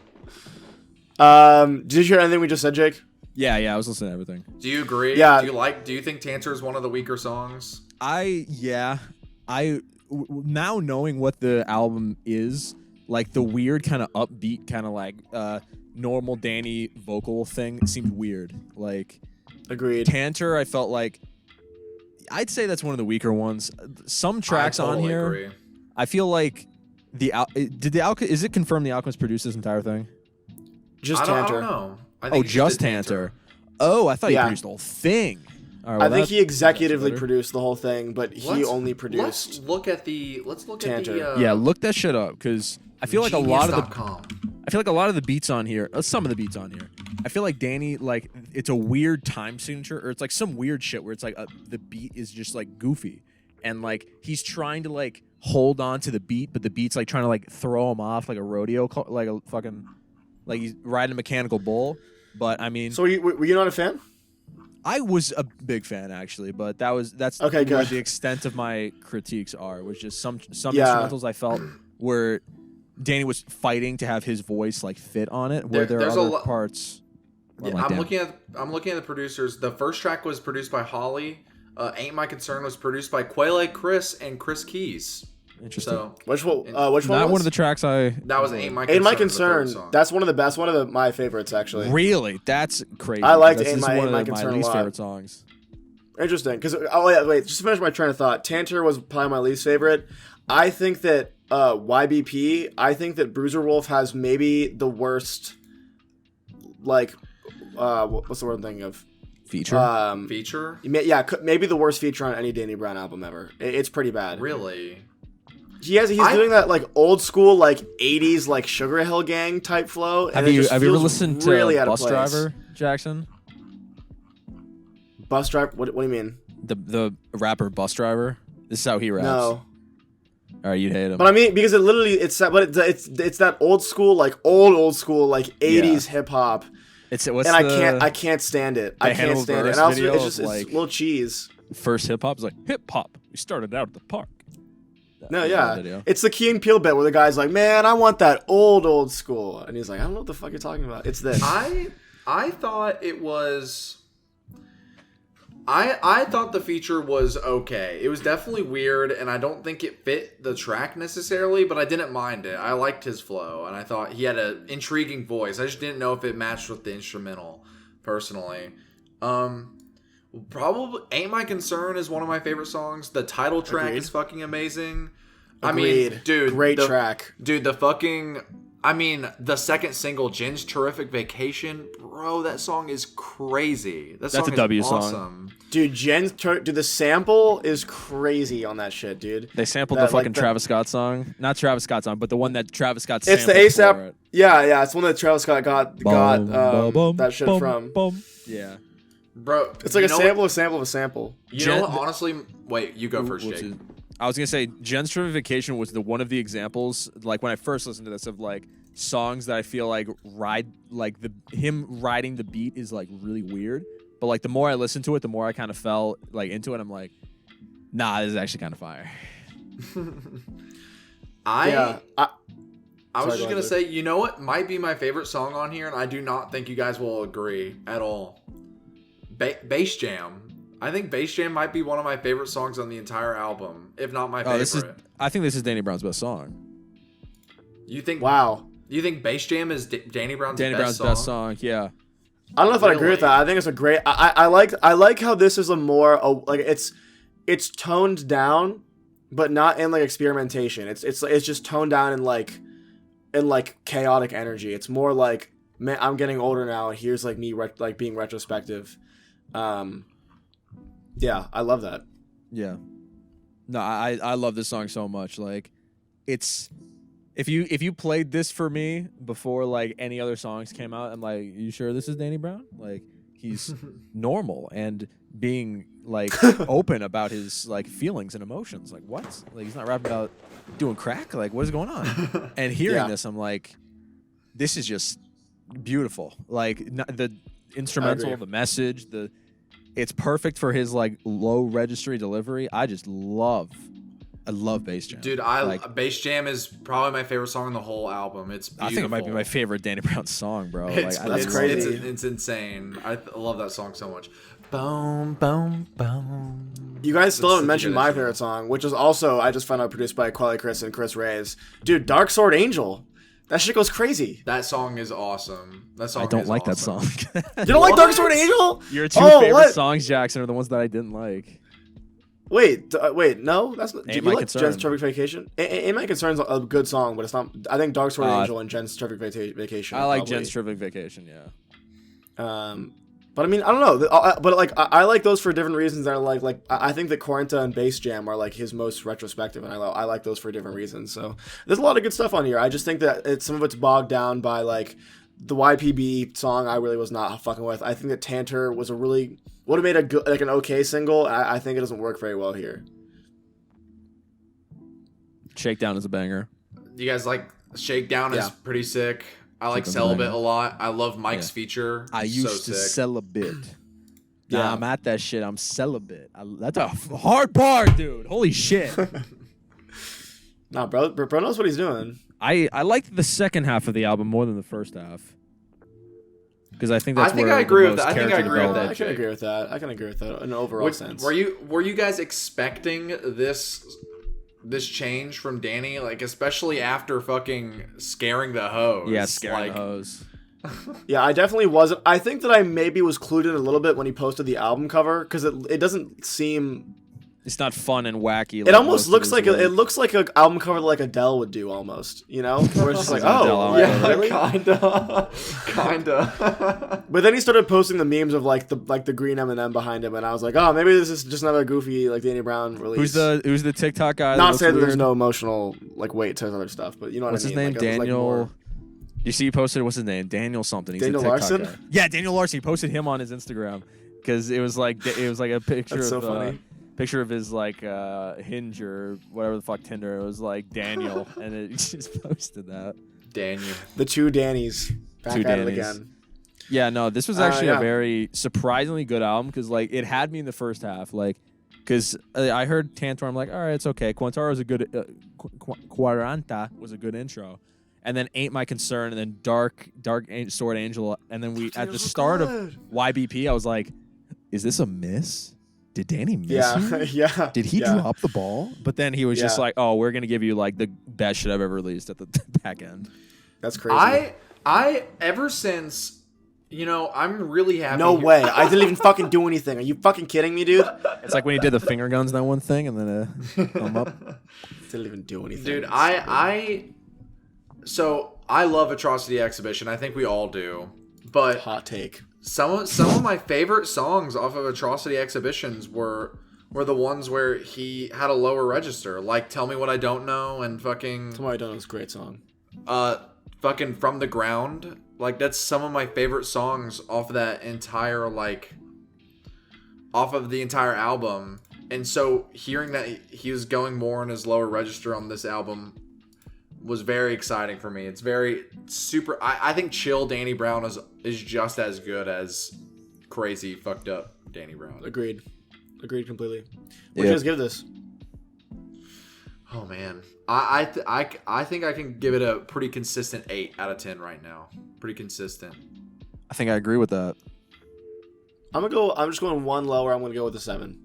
Did you hear anything we just said, Jake? Yeah, I was listening to everything. Do you agree? Yeah. Do you think Tantor is one of the weaker songs? Now knowing what the album is, like the weird kind of upbeat kind of like normal Danny vocal thing seemed weird. Like Agreed. Tantor, I felt like I'd say that's one of the weaker ones. Some tracks on here, agree. I feel like is it confirmed the Alchemist produced this entire thing? Just I Tantor. don't know. I think Just Tantor. Oh, I thought he produced the whole thing. All right, I think he executively produced the whole thing, but he only produced. Let's look at the. Tantor. Yeah, look that shit up, because I feel like a lot of the. Genius.com. I feel like a lot of the beats on here, some of the beats on here, I feel like Danny, like, it's a weird time signature, or it's like some weird shit where it's like the beat is just like goofy, and like he's trying to like hold on to the beat, but the beat's like trying to like throw him off like a rodeo, like a fucking, like he's riding a mechanical bull. But I mean, So were you not a fan? I was a big fan actually, but that's Okay, where good. the extent of my critiques are, was just some instrumentals I felt where Danny was fighting to have his voice like fit on it, where there are other parts. Yeah, I'm looking at the producers. The first track was produced by Holly. Ain't My Concern was produced by Quelle Chris and Chris Keys. Interesting. So Which one? Which one? Not was? one of the tracks I. that was Ain't My Concern. Ain't My the third Concern. song. That's one of the best. One of my favorites, actually. Really, that's crazy. I liked This Ain't is My- one Ain't My of Concern a least lot. favorite songs. Interesting, because just to finish my train of thought, Tantor was probably my least favorite. I think that YBP. I think that Bruiser Wolf has maybe the worst. Like, what's the word I'm thinking of? Feature. Feature? Yeah, maybe the worst feature on any Danny Brown album ever. It's pretty bad. Really? He's doing that like old school like 80s like Sugar Hill Gang type flow. Have you ever listened to really out of Bus place. Driver, Jackson? Bus Driver? What do you mean? The rapper Bus Driver. This is how he raps. No. All right, you'd hate him. But I mean, because it literally it's that old school like old school like 80s hip hop. I can't stand it. I can't stand it. And also, it's a little cheese. First hip hop is like hip hop. We started out at the park. No, yeah, it's the Key and Peele bit where the guy's like, "Man, I want that old school," and he's like, "I don't know what the fuck you're talking about. It's this." I thought it was. I thought the feature was okay. It was definitely weird, and I don't think it fit the track necessarily, but I didn't mind it. I liked his flow, and I thought he had an intriguing voice. I just didn't know if it matched with the instrumental, personally. Probably Ain't My Concern is one of my favorite songs. The title track is fucking amazing. Agreed. I mean, dude, great track. Dude, the second single, Jen's Terrific Vacation, bro, that song is crazy. That's a W song. Dude, dude, the sample is crazy on that shit, dude. They sampled That, the fucking like, the- Travis Scott song. Not Travis Scott song, but the one that Travis Scott It's sampled the ASAP. for it. Yeah, it's one that Travis Scott got that shit bum, from. bum. Yeah. Bro, It's like you a know sample, what- a sample, of a sample. You know what? Honestly, wait. You go first, What's Jake. it? I was gonna say gentrification was one of the examples. Like when I first listened to this, of like songs that I feel like him riding the beat is like really weird. But like the more I listened to it, the more I kind of fell like into it. I'm like, nah, this is actually kind of fire. I was Sorry, just go gonna ahead, say, you know what might be my favorite song on here, and I do not think you guys will agree at all. Bass Jam. I think Bass Jam might be one of my favorite songs on the entire album, if not my favorite. I think this is Danny Brown's best song. You think? Wow. You think Bass Jam is Danny Brown's best song? Yeah. I don't know if I agree with Really? that. I think it's a great. I like how this is a more like it's toned down, but not in like experimentation. It's just toned down in like chaotic energy. It's more like, man, I'm getting older now, and here's like me like being retrospective. Yeah, I love that. Yeah. No, I love this song so much. Like, it's if you played this for me before like any other songs came out, I'm like, you sure this is Danny Brown? Like, he's normal and being like open about his like feelings and emotions. Like, what? Like, he's not rapping about doing crack. Like, what is going on? And hearing Yeah. this, I'm like, this is just beautiful. Like, the instrumental, the message, it's perfect for his like low registry delivery. I love Bass Jam. Dude, Bass Jam is probably my favorite song on the whole album. It's beautiful. I think it might be my favorite Danny Brown song, bro. It's, Like, that's it's, crazy. It's insane. I love that song so much. Boom, boom, boom. You guys still That's haven't such a mentioned good my intro. favorite song, which is also I just found out produced by Quelly Chris and Chris Reyes. Dude, Dark Sword Angel. That shit goes crazy. That song is awesome. That song I don't is like that awesome. song. You don't like Dark Sword Angel? Your two Oh, favorite what? songs, Jackson, are the ones that I didn't like. Wait, no, that's not. Do Ain't you My like Concern. Jen's Terrific Vacation? Ain't My Concern's a good song, but it's not. I think Dark Sword Uh, Angel and Jen's Terrific Vacation. I are like probably- Jen's Terrific Vacation, yeah. But I mean, I don't know. But like, I like those for different reasons. That are like I think that Quaranta and Bass Jam are like his most retrospective, and I like those for different reasons. So there's a lot of good stuff on here. I just think that some of it's bogged down by like the YPB song. I really was not fucking with. I think that Tanter would have made a good, like an okay single. I think it doesn't work very well here. Shakedown is a banger. You guys like Shakedown is Yeah. pretty sick. I like Shakedown's Celibate amazing. a lot. I love Mike's Yeah. feature. I So used to sick. celibate. Yeah. Nah, I'm at that shit. I'm celibate. That's a hard bar, dude. Holy shit. Nah, bro knows what he's doing. I liked the second half of the album more than the first half. Because I think I that's think where I agree the with most that. I think I character agree with development- I can Jake. agree with that. I can agree with that in an overall sense. Were you guys expecting this change from Danny? Like, especially after fucking scaring the hose. Yeah, scaring like, the hose. Yeah, I definitely wasn't. I think that I maybe was clued in a little bit when he posted the album cover because it doesn't seem. It's not fun and wacky. It almost most of looks his like it work. looks like an album cover like Adele would do almost. You know, where it's just like, Adele oh, album yeah, cover. really. kinda. But then he started posting the memes of like the green M&M behind him, and I was like, oh, maybe this is just another goofy like Danny Brown release. Who's the TikTok guy? Not looks saying that there's weird? no emotional like weight to his other stuff, but you know what What's I his mean. name? Like, it was, like, Daniel. more- You see, he posted. What's his name? Daniel something. He's Daniel a TikTok Larson? guy. Yeah, Daniel Larson. He posted him on his Instagram because it was like a picture That's so of funny. picture of his like Hinge or whatever the fuck Tinder. It was like Daniel, and it just posted that. Daniel. The two Dannies back Two at it Dannies. again. Yeah, no, this was actually yeah. a very surprisingly good album because like it had me in the first half, like because I heard Tantor, I'm like, all right, it's okay. Quantaro was a good, Quaranta was a good intro, and then Ain't My Concern, and then Dark Sword Angel, and then we at the start of YBP, I was like, is this a miss? Did Danny miss Yeah, you? yeah. Did he yeah. drop the ball? But then he was just Yeah. like, oh, we're gonna give you like the best shit I've ever released at the back end. That's crazy. I ever since, I'm really happy. No way. I didn't even fucking do anything. Are you fucking kidding me, dude? It's like when he did the finger guns, that one thing, and then thumb up. Didn't even do anything. Dude, so I love Atrocity Exhibition. I think we all do. But Hot take. some of my favorite songs off of Atrocity Exhibitions were the ones where he had a lower register, like "Tell Me What I Don't Know" and fucking Tell Me What I Don't Know is a great song. fucking "From the Ground." Like that's some of my favorite songs off of that entire off of the entire album. And so hearing that he was going more in his lower register on this album was very exciting for me. It's very super. I think chill Danny Brown is just as good as crazy fucked up Danny Brown. Agreed completely. What do you guys give this? Oh man, I think I can give it a pretty consistent 8 out of 10 right now. Pretty consistent. I think I agree with that. I'm just going one lower. I'm gonna go with a 7.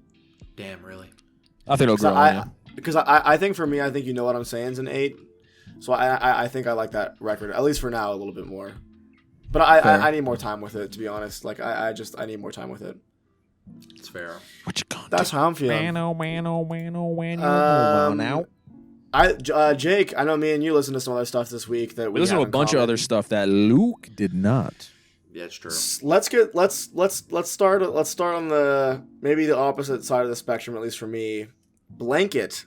Damn, really? I think it'll grow on you. Because I think for me, I think you know what I'm saying is an 8. So I think I like that record, at least for now, a little bit more. But I need more time with it, to be honest. Like I need more time with it. It's fair. What you gonna That's how I'm feeling. Now. Jake, I know me and you listened to some other stuff this week that we listened to a bunch of other stuff that Luke did not. Yeah, it's true. Let's start on the maybe the opposite side of the spectrum, at least for me. Blanket,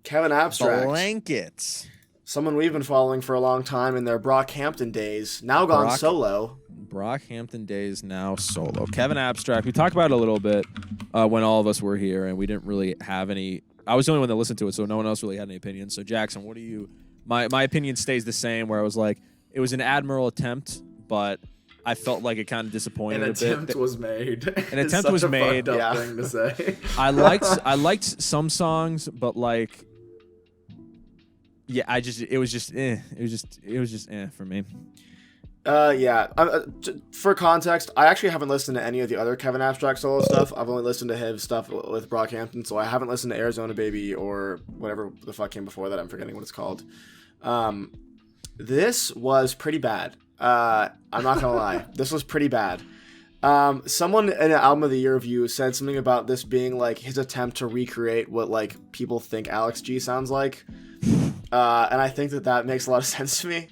Kevin Abstract. Blankets. Someone we've been following for a long time in their Brockhampton days, now gone solo. Brockhampton days, now solo. Kevin Abstract, we talked about it a little bit when all of us were here, and we didn't really have any... I was the only one that listened to it, so no one else really had any opinions. So, Jackson, what do you... My opinion stays the same, where I was like, it was an admirable attempt, but I felt like it kind of disappointed a bit. An attempt was made. An attempt was made. Fucked up thing to say. I liked some songs, but like... Yeah, it was just for me. For context, I actually haven't listened to any of the other Kevin Abstract solo stuff. I've only listened to his stuff with Brockhampton, so I haven't listened to Arizona Baby or whatever the fuck came before that. I'm forgetting what it's called. This was pretty bad. I'm not gonna lie. This was pretty bad. Someone in an Album of the Year review said something about this being like his attempt to recreate what like people think Alex G sounds like. And I think that makes a lot of sense to me.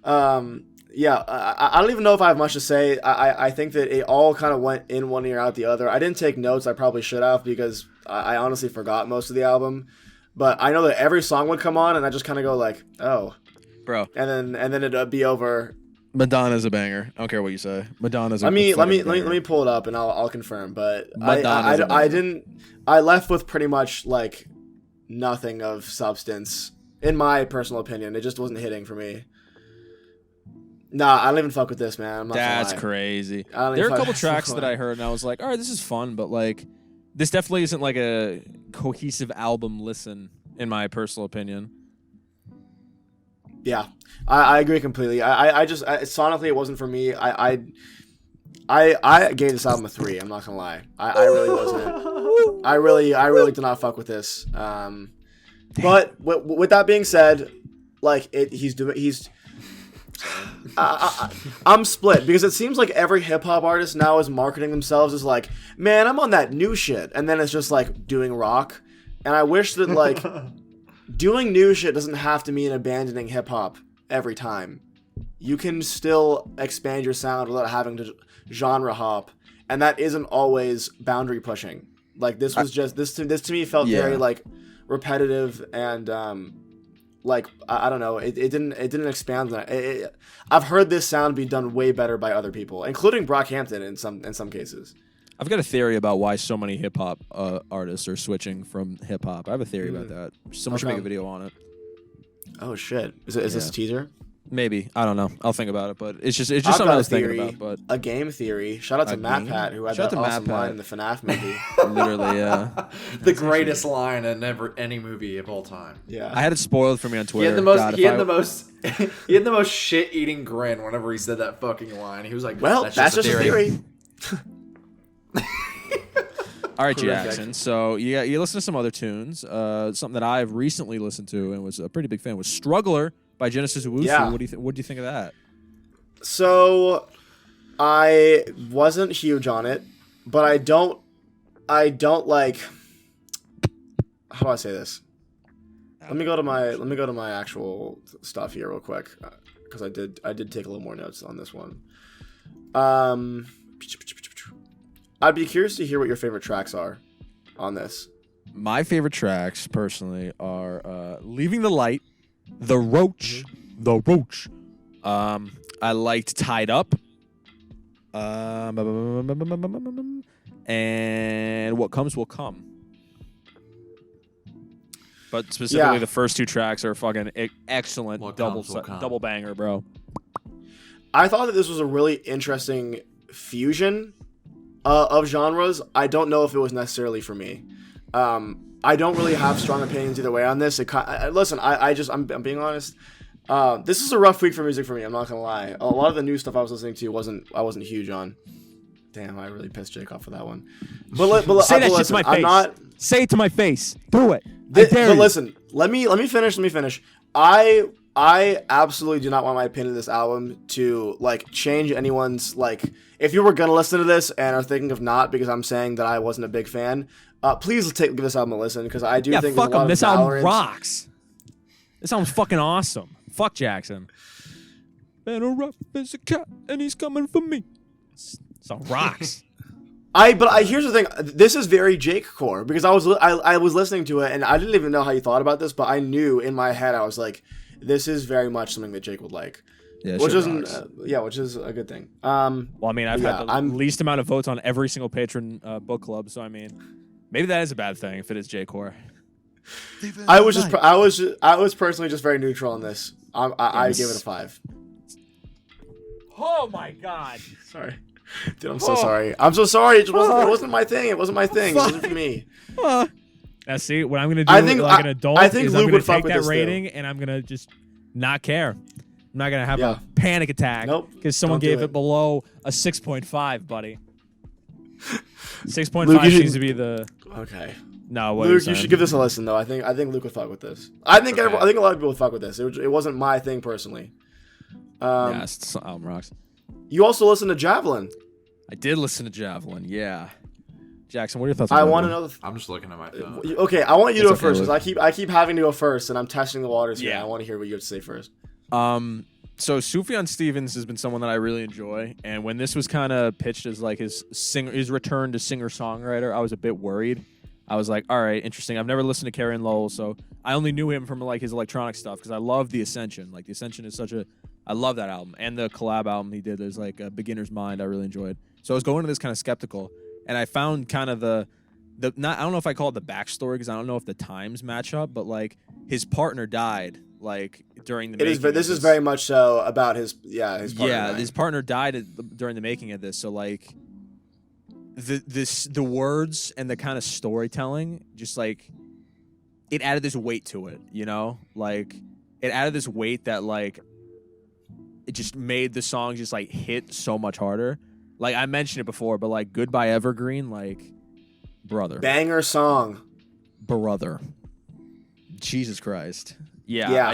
I don't even know if I have much to say. I think that it all kind of went in one ear out the other. I didn't take notes. I probably should have because I honestly forgot most of the album. But I know that every song would come on and I just kind of go like, oh. Bro. And then it'd be over. Madonna's a banger. I don't care what you say. Madonna's a let me banger. pull it up and I'll confirm. But I left with pretty much like nothing of substance. In my personal opinion, it just wasn't hitting for me. Nah, I don't even fuck with this, man. I'm not That's gonna lie. crazy. I don't There are even a couple fuck- tracks that I heard and I was like, all right, this is fun, but like, this definitely isn't like a cohesive album listen, in my personal opinion. Yeah, I agree completely. I just sonically it wasn't for me. I gave this album a 3. I'm not gonna lie. I really wasn't. I really did not fuck with this. But with that being said, like I'm split because it seems like every hip hop artist now is marketing themselves as like, man, I'm on that new shit, and then it's just like doing rock. And I wish that like doing new shit doesn't have to mean abandoning hip hop every time. You can still expand your sound without having to genre hop, and that isn't always boundary pushing. Like this was just this to me felt very like repetitive and like I don't know, it didn't expand on it. I've heard this sound be done way better by other people, including Brockhampton in some cases. I've got a theory about why so many hip hop artists are switching from hip hop. I have a theory about that. Someone should make a video on it. Oh shit! Is this a teaser? Maybe, I don't know. I'll think about it, but it's just I've something got I was a theory, thinking about. But a game theory. Shout out to Matt Pat who had Shout out that to awesome Matt line Pat. in the FNAF movie. Literally, yeah. The greatest line in any movie of all time. Yeah. I had it spoiled for me on He Twitter. had the most. God, he if had I- the most. He had the most shit-eating grin whenever he said that fucking line. He was like, Well, that's just a theory. All right, Correct. Jackson. So you listen to some other tunes. Something that I've recently listened to and was a pretty big fan was "Struggler" by Genesis Owusu. Yeah. What do you think of that? So, I wasn't huge on it, but I don't like. How do I say this? Let me go to my actual stuff here real quick, because I did take a little more notes on this one. I'd be curious to hear what your favorite tracks are on this. My favorite tracks, personally, are Leaving the Light, The Roach, The Roach. I liked Tied Up. And What Comes Will Come. But specifically, the first two tracks are fucking excellent. Double banger, bro. I thought that this was a really interesting fusion of genres. I don't know if it was necessarily for me. I don't really have strong opinions either way on this. Listen, I'm being honest. This is a rough week for music for me. I'm not gonna lie. A lot of the new stuff I was listening to I wasn't huge on. Damn, I really pissed Jake off for that one. But say that shit to my face. Say it to my face. Do it. But listen, let me finish. I absolutely do not want my opinion of this album to like change anyone's like. If you were gonna listen to this and are thinking of not because I'm saying that I wasn't a big fan, please give this album a listen because I do think fuck there's a lot of this album Valorant. rocks. This album's fucking awesome. Fuck Jackson. Better rough as a cat and he's coming for me. Song rocks. Here's the thing. This is very Jake core because I was listening to it and I didn't even know how you thought about this, but I knew in my head I was like, this is very much something that Jake would like. Yeah, which is a good thing. Well, I mean, I've had the least amount of votes on every single patron book club, so I mean, maybe that is a bad thing if it is J core. I was personally just very neutral on this. I give it a 5. Oh my god! Sorry, dude, I'm so sorry. I'm so sorry. It wasn't my thing. It wasn't my thing. It wasn't for me. Now, see what I'm gonna do. Like an adult, I think is Luke I'm gonna would fuck take with that this rating too. and I'm gonna just not care. I'm not gonna have a panic attack because someone Don't do gave it below a 6.5, buddy. 6.5 Luke, seems to be the okay. No, what Luke, you should give this a listen though. I think Luke would fuck with this. I think a lot of people would fuck with this. It wasn't my thing personally. Yeah, album rocks. You also listen to Javelin. I did listen to Javelin. Yeah. Jackson, what are your thoughts? I want to know. I'm just looking at my phone. Okay, I want you to go first Luke. because I keep having to go first, and I'm testing the waters here. Yeah. I want to hear what you have to say first. So Sufjan Stevens has been someone that I really enjoy, and when this was kind of pitched as like his return to singer-songwriter, I was a bit worried. I was like, all right, interesting. I've never listened to Karen Lowell, so I only knew him from like his electronic stuff because I love The Ascension. Like The Ascension is I love that album, and the collab album he did. There's like a Beginner's Mind I really enjoyed. So I was going to this kind of skeptical, and I found kind of I don't know if I call it the backstory because I don't know if the times match up, but like his partner died like during the making. This is very much so about his partner. Yeah, his partner died during the making of this. So like the words and the kind of storytelling just like it added this weight to it, you know? Like it added this weight that like it just made the song just like hit so much harder. Like I mentioned it before, but like Goodbye Evergreen, like brother. Banger song. Brother. Jesus Christ. Yeah.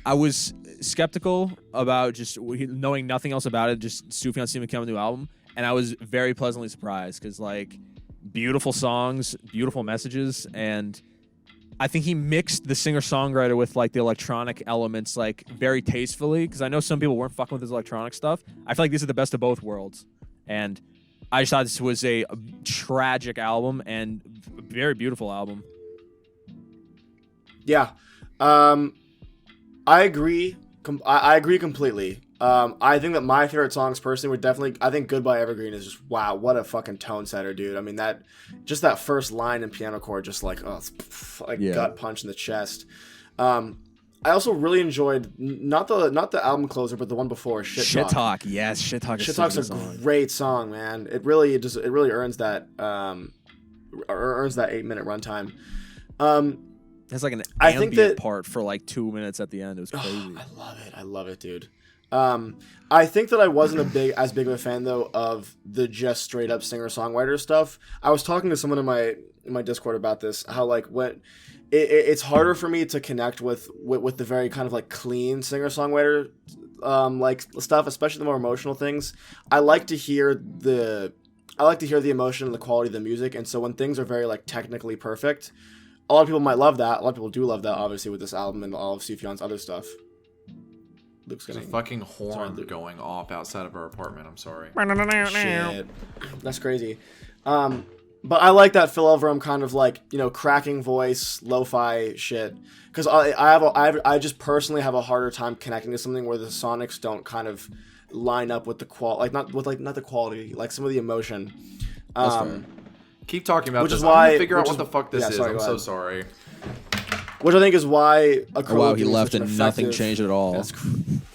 I was skeptical about just knowing nothing else about it, just Sufjan Stevens coming a new album, and I was very pleasantly surprised because like beautiful songs, beautiful messages, and I think he mixed the singer-songwriter with like the electronic elements like very tastefully because I know some people weren't fucking with his electronic stuff. I feel like this is the best of both worlds, and I just thought this was a tragic album and a very beautiful album. Yeah, I agree. I agree completely. I think that my favorite songs personally were definitely. I think "Goodbye Evergreen" is just wow, what a fucking tone setter, dude. I mean that first line in piano chord, just like gut punch in the chest. I also really enjoyed not the album closer, but the one before, Shit Talk. Yes, Shit Talk. Shit Talk's a great song, man. It really earns that 8-minute runtime. It's like an ambient part for like 2 minutes at the end. It was crazy. I love it, dude. I think that I wasn't as big of a fan though of the just straight up singer songwriter stuff. I was talking to someone in my Discord about this. How like when it's harder for me to connect with the very kind of like clean singer songwriter like stuff, especially the more emotional things. I like to hear the emotion and the quality of the music, and so when things are very like technically perfect, a lot of people might love that. A lot of people do love that, obviously, with this album and all of Sufjan's other stuff. Luke's There's a getting fucking horn Sorry, Luke. going off outside of our apartment. I'm sorry. shit. That's crazy. But I like that Phil Elverum kind of like, you know, cracking voice, lo-fi shit. Because I just personally have a harder time connecting to something where the sonics don't kind of line up with the not the quality, like some of the emotion. Keep talking about Which this. is I'm why- gonna figure out which what is- the fuck this yeah, is. sorry, I'm go so ahead. sorry. Which I think is why Oh, wow, he acrylic left is such and an nothing effective- changed at all. That's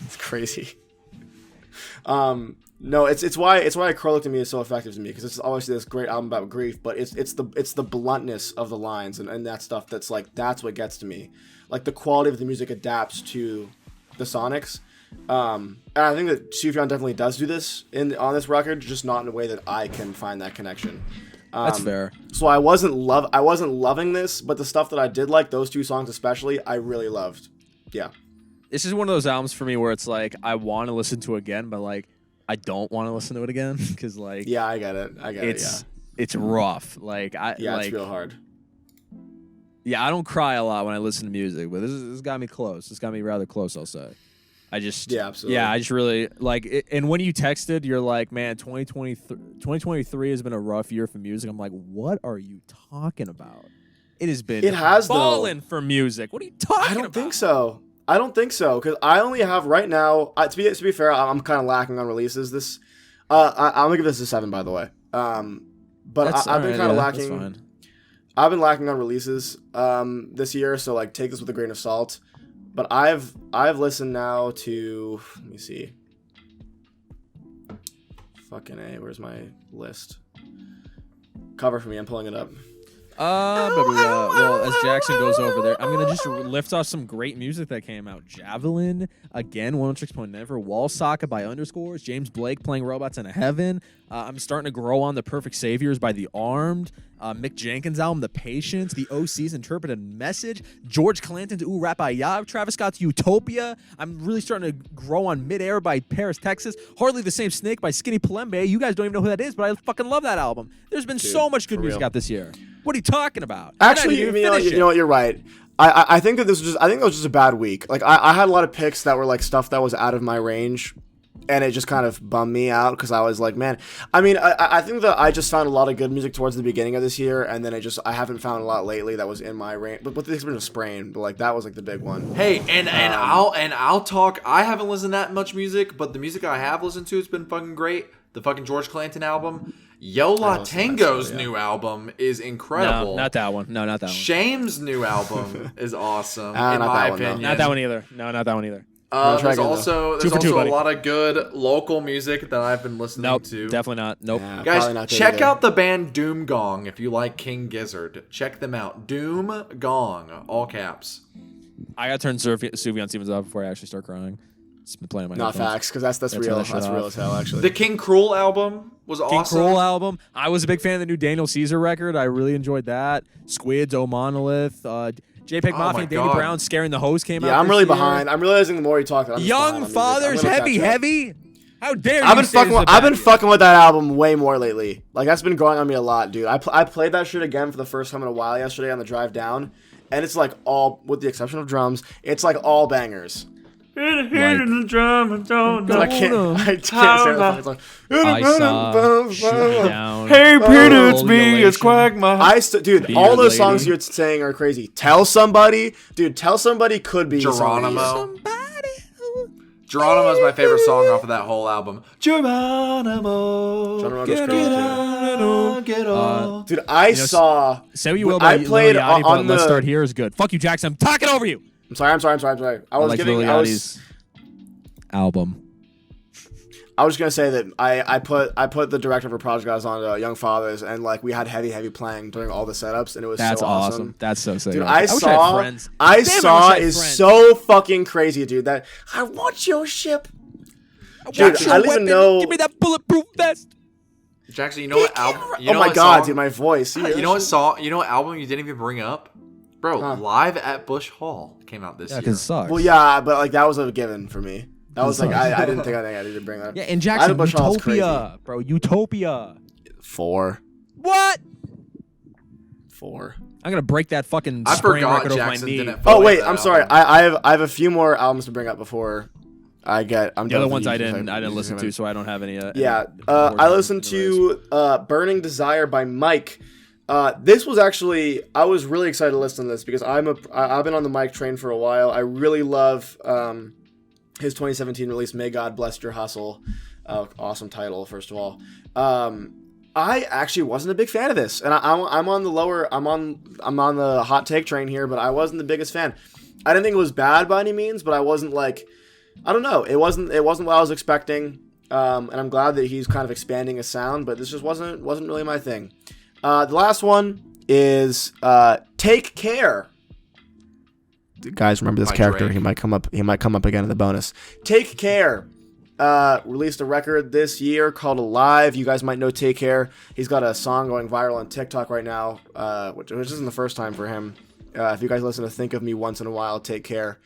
it's crazy. No, it's why acrylic to me is so effective to me, because it's obviously this great album about grief, but it's the bluntness of the lines and that stuff that's what gets to me. Like the quality of the music adapts to the sonics. And I think that Sufjan definitely does do this on this record, just not in a way that I can find that connection. That's fair. So I wasn't loving this, but the stuff that I did like, those two songs especially, I really loved. Yeah. This is one of those albums for me where it's like I want to listen to it again, but like I don't want to listen to it again because like Yeah, I get it. It's rough. Like It's real hard. Yeah, I don't cry a lot when I listen to music, but this got me close. This got me rather close, I'll say. Absolutely. Yeah, I just really like it. And when you texted, you're like, man, 2023 has been a rough year for music. I'm like, what are you talking about? It has been fallen for music. What are you talking about? I don't think so, because I only have right now. To be fair, I'm kind of lacking on releases. I'm gonna give this a 7, by the way. But I've been kind of lacking. I've been lacking on releases this year, so like take this with a grain of salt. But I've listened now to, let me see. Fucking A, where's my list? Cover for me, I'm pulling it up. Well, as Jackson goes over there, I'm gonna just lift off some great music that came out. Javelin, again, 106.9 for Wall Socket by Underscores. James Blake playing Robots in Heaven. I'm starting to grow on The Perfect Saviors by The Armed. Mick Jenkins' album, The Patience. The OC's Interpreted Message. George Clanton's Ooh Rap Ya. Travis Scott's Utopia. I'm really starting to grow on Midair by Paris, Texas. Hardly the Same Snake by Skinny Palembe. You guys don't even know who that is, but I fucking love that album. There's been so much good music out this year. What are you talking about? Actually, you know what? You're right. I think that I think it was just a bad week. Like I had a lot of picks that were like stuff that was out of my range, and it just kind of bummed me out because I was like, man. I mean, I think that I just found a lot of good music towards the beginning of this year, and then I haven't found a lot lately that was in my range. But this has been a sprain. But like that was like the big one. Hey, and I'll talk. I haven't listened to that much music, but the music I have listened to has been fucking great. The fucking George Clanton album. Yo La Tango's new album is incredible. No, not that one. No, not that one. Shame's new album is awesome, in not my that one, opinion. Not that one either. No, not that one either. There's also a buddy. lot of good local music that I've been listening to. Definitely not. Nope. Yeah, Guys, not good check either. out the band Doom Gong if you like King Gizzard. Check them out. Doom Gong, all caps. I gotta turn Sufjan Stevens off before I actually start crying. It's been playing in my Not headphones. facts, because that's turn real. that shit That's real off. as hell, actually. The King Cruel album was King awesome. Cruel album. I was a big fan of the new Daniel Caesar record. I really enjoyed that. Squids, O Monolith, JPEG Mafia, and Danny God. Brown, Scaring the Host came out. Yeah, I'm this really year. behind. I'm realizing the more you talk, I'm just behind on Young music. Fathers, I'm gonna Heavy, catch up. Heavy. How dare you? I've been say this is a I've been bad- fucking with that album way more lately. Like that's been growing on me a lot, dude. I played that shit again for the first time in a while yesterday on the drive down, and it's like all, with the exception of drums, it's like all bangers. the drum and don't I can't say it. The fucking song. I saw Shoot Down. Hey Peter, it's Holy me, it's elation. Quagmire. Dude, Beard all those Lady. songs you're saying are crazy. Tell Somebody, dude. Tell Somebody could be Geronimo. Geronimo's my favorite song off of that whole album. Geronimo. Geronimo Get goes crazy, too. on, get on. Dude, I saw. Say what you will I about played Lil Yachty, but on Let's the- Start Here is good. Fuck you, Jackson. I'm talking over you. I'm sorry. I was like giving. Lil Yachty's album. I was gonna say that I put the director for Project Guys on Young Fathers, and like we had heavy playing during all the setups, and it was That's so awesome. That's so sick. Dude, I wish I had friends. I Damn it, saw I wish I had is friends. so fucking crazy, dude. That I want your ship. Dude, Watch your I don't even weapon. know. Give me that bulletproof vest. Jackson, you know what album? You Oh know my what god, song- dude, my voice. You know what song? You know what album you didn't even bring up, bro? Huh. Live at Bush Hall came out this Yeah, year. because it sucks. Well, yeah, but like that was a given for me. That was like sucks. I didn't think I needed to bring that. Yeah, and Live Jackson, at Bush Hall is Utopia, bro. Utopia. 4. What? 4. I'm gonna break that fucking I sprain forgot record over my Jackson knee. didn't. Oh play wait, that I'm sorry. album. I have a few more albums to bring up before I'm The other done with ones the I usual didn't type- listen usual to, so I don't have any. Yeah, any I awards listened in the race. to "Burning Desire" by Mike. This was actually I was really excited to listen to this because I've been on the Mike train for a while. I really love his 2017 release, "May God Bless Your Hustle." Awesome title, first of all. I actually wasn't a big fan of this, and I'm on the hot take train here, but I wasn't the biggest fan. I didn't think it was bad by any means, but I wasn't like, I don't know, it wasn't what I was expecting. And I'm glad that he's kind of expanding his sound, but this just wasn't really my thing. The last one is "Take Care." Guys, remember this By character. Drake. He might come up again in the bonus. "Take Care" released a record this year called "Alive." You guys might know "Take Care." He's got a song going viral on TikTok right now, which isn't the first time for him. If you guys listen to "Think of Me Once in a While," "Take Care,"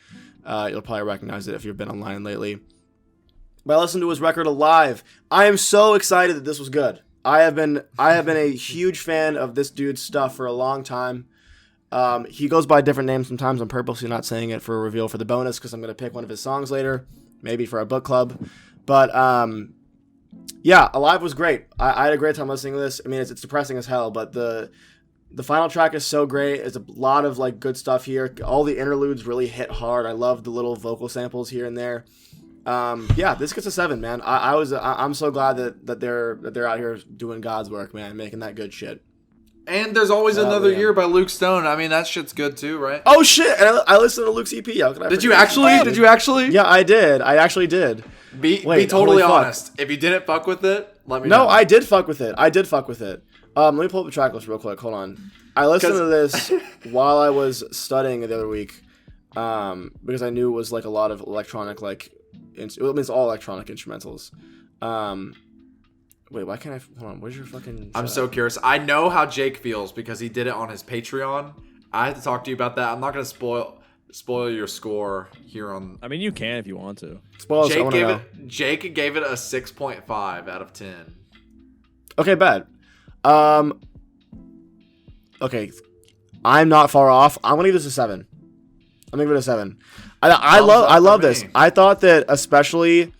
you'll probably recognize it if you've been online lately. But I listened to his record "Alive." I am so excited that this was good. I have been a huge fan of this dude's stuff for a long time. He goes by different names sometimes. I'm purposely not saying it for a reveal for the bonus because I'm going to pick one of his songs later, maybe for our book club. But yeah, "Alive" was great. I had a great time listening to this. I mean, it's depressing as hell, but the final track is so great. There's a lot of like good stuff here. All the interludes really hit hard. I love the little vocal samples here and there. Yeah, this gets a 7, man. I'm so glad that they're out here doing God's work, man, making that good shit. And there's always another man. year by Luke Stone. I mean, that shit's good too, right? Oh shit! And I listened to Luke's EP. How could I Did forget? you actually? Did you actually? Yeah, I did. I actually did. Be Wait, totally holy fuck. honest. If you didn't fuck with it, let me know. No, I did fuck with it. Let me pull up the track list real quick. Hold on. I listened to this while I was studying the other week, because I knew it was like a lot of electronic, like it's all electronic instrumentals. Wait, why can't I? Hold on. Where's your fucking? I'm so curious. I know how Jake feels because he did it on his Patreon. I had to talk to you about that. I'm not gonna spoil your score here on. I mean, you can if you want to. Spoilers. I wanna know. Jake gave it a 6.5 out of 10. Okay, bad. Okay, I'm not far off. I'm gonna give this a 7. I'm gonna give it a 7. I love for this. me. I thought that especially.